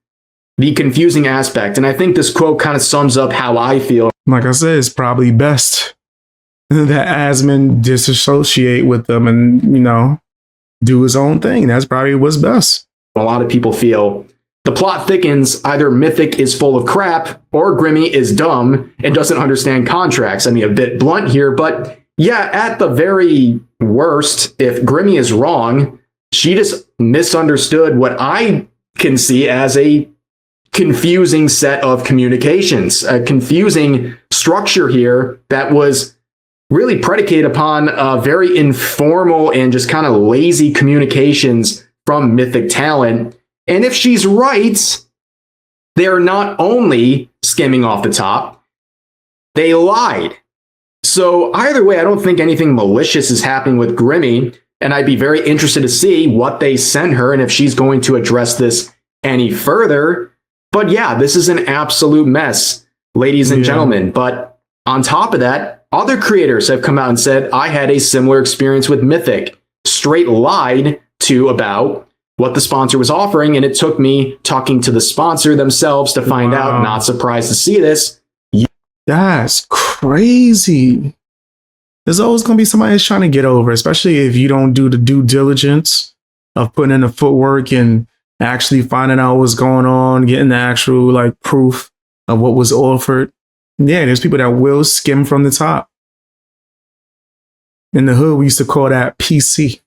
the confusing aspect. And I think this quote kind of sums up how I feel. Like I said, it's probably best that Asmon disassociate with them and, you know, do his own thing. That's probably what's best. A lot of people feel the plot thickens. Either Mythic is full of crap or Grimmy is dumb and doesn't understand contracts. I mean, a bit blunt here, but yeah, at the very worst, if Grimmy is wrong, she just misunderstood what I can see as a confusing set of communications, a confusing structure here that was really predicated upon very informal and just kind of lazy communications from Mythic talent. And if she's right, they are not only skimming off the top, they lied. So either way, I don't think anything malicious is happening with Grimmy, and I'd be very interested to see what they send her and if she's going to address this any further. But yeah, this is an absolute mess, ladies and gentlemen. But on top of that, other creators have come out and said, I had a similar experience with Mythic. Straight lied to about what the sponsor was offering, and it took me talking to the sponsor themselves to find out. Not surprised to see this. That's crazy. There's always going to be somebody that's trying to get over, especially if you don't do the due diligence of putting in the footwork and actually finding out what's going on, getting the actual like proof of what was offered. Yeah, there's people that will skim from the top. In the hood, we used to call that PC.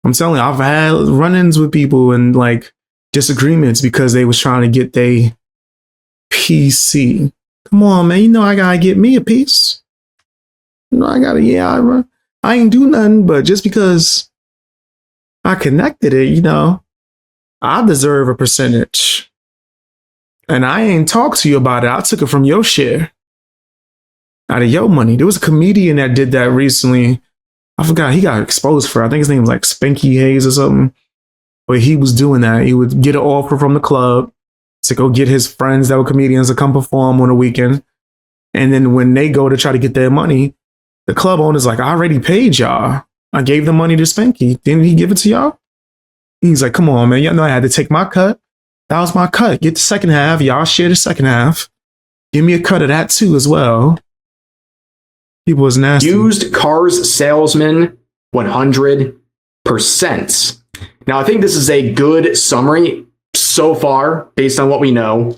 I'm telling you, I've had run-ins with people and like disagreements because they was trying to get their PC. Come on, man. You know I gotta get me a piece. You know I gotta, I ain't do nothing, but just because I connected it, you know, I deserve a percentage. And I ain't talked to you about it. I took it from your share, out of your money. There was a comedian that did that recently. I forgot, he got exposed for, I think his name was like Spanky Hayes or something. But he was doing that. He would get an offer from the club to go get his friends that were comedians to come perform on the weekend. And then when they go to try to get their money, the club owner's like, I already paid y'all. I gave the money to Spanky. Didn't he give it to y'all? He's like, come on, man. Y'all know I had to take my cut. That was my cut. Get the second half. Y'all share the second half. Give me a cut of that too as well. People was nasty. Used cars salesman, 100%. Now, I think this is a good summary so far, based on what we know.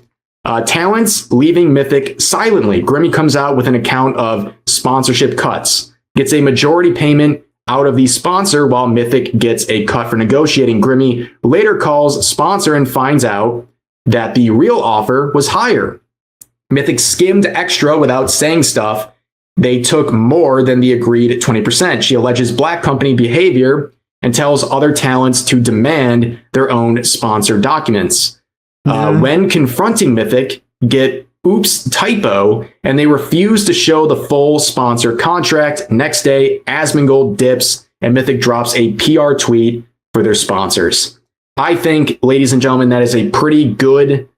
Talents leaving Mythic silently. Grimmy comes out with an account of sponsorship cuts, gets a majority payment out of the sponsor while Mythic gets a cut for negotiating. Grimmy later calls sponsor and finds out that the real offer was higher. Mythic skimmed extra without saying stuff. They took more than the agreed 20%. She alleges black company behavior and tells other talents to demand their own sponsor documents. When confronting Mythic, get oops typo, and they refuse to show the full sponsor contract. Next day, Asmongold dips and Mythic drops a PR tweet for their sponsors. I think, ladies and gentlemen, that is a pretty good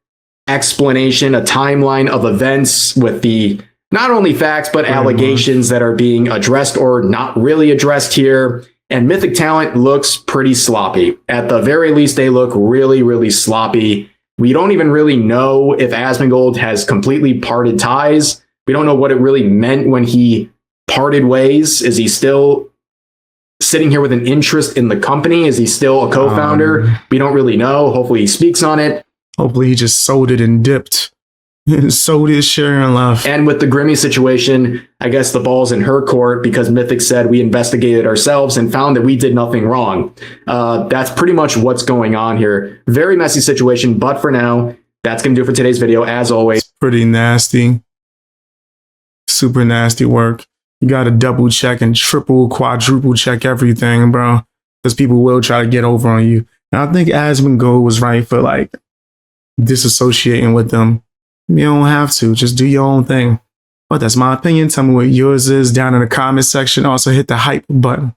explanation, a timeline of events with the not only facts, but allegations that are being addressed or not really addressed here. And Mythic talent looks pretty sloppy. At the very least, they look really, really sloppy. We don't even really know if Asmongold has completely parted ties. We don't know what it really meant when he parted ways. Is he still sitting here with an interest in the company? Is he still a co-founder? We don't really know. Hopefully he speaks on it. Hopefully he just sold it and dipped. Sold his share and left. And with the Grimmy situation, I guess the ball's in her court because Mythic said we investigated ourselves and found that we did nothing wrong. That's pretty much what's going on here. Very messy situation, but for now, that's going to do it for today's video. As always, it's pretty nasty. Super nasty work. You got to double check and triple, quadruple check everything, bro. Because people will try to get over on you. And I think Asmongold was right for like disassociating with them. You don't have to. Just do your own thing. But that's my opinion. Tell me what yours is down in the comment section. Also hit the hype button.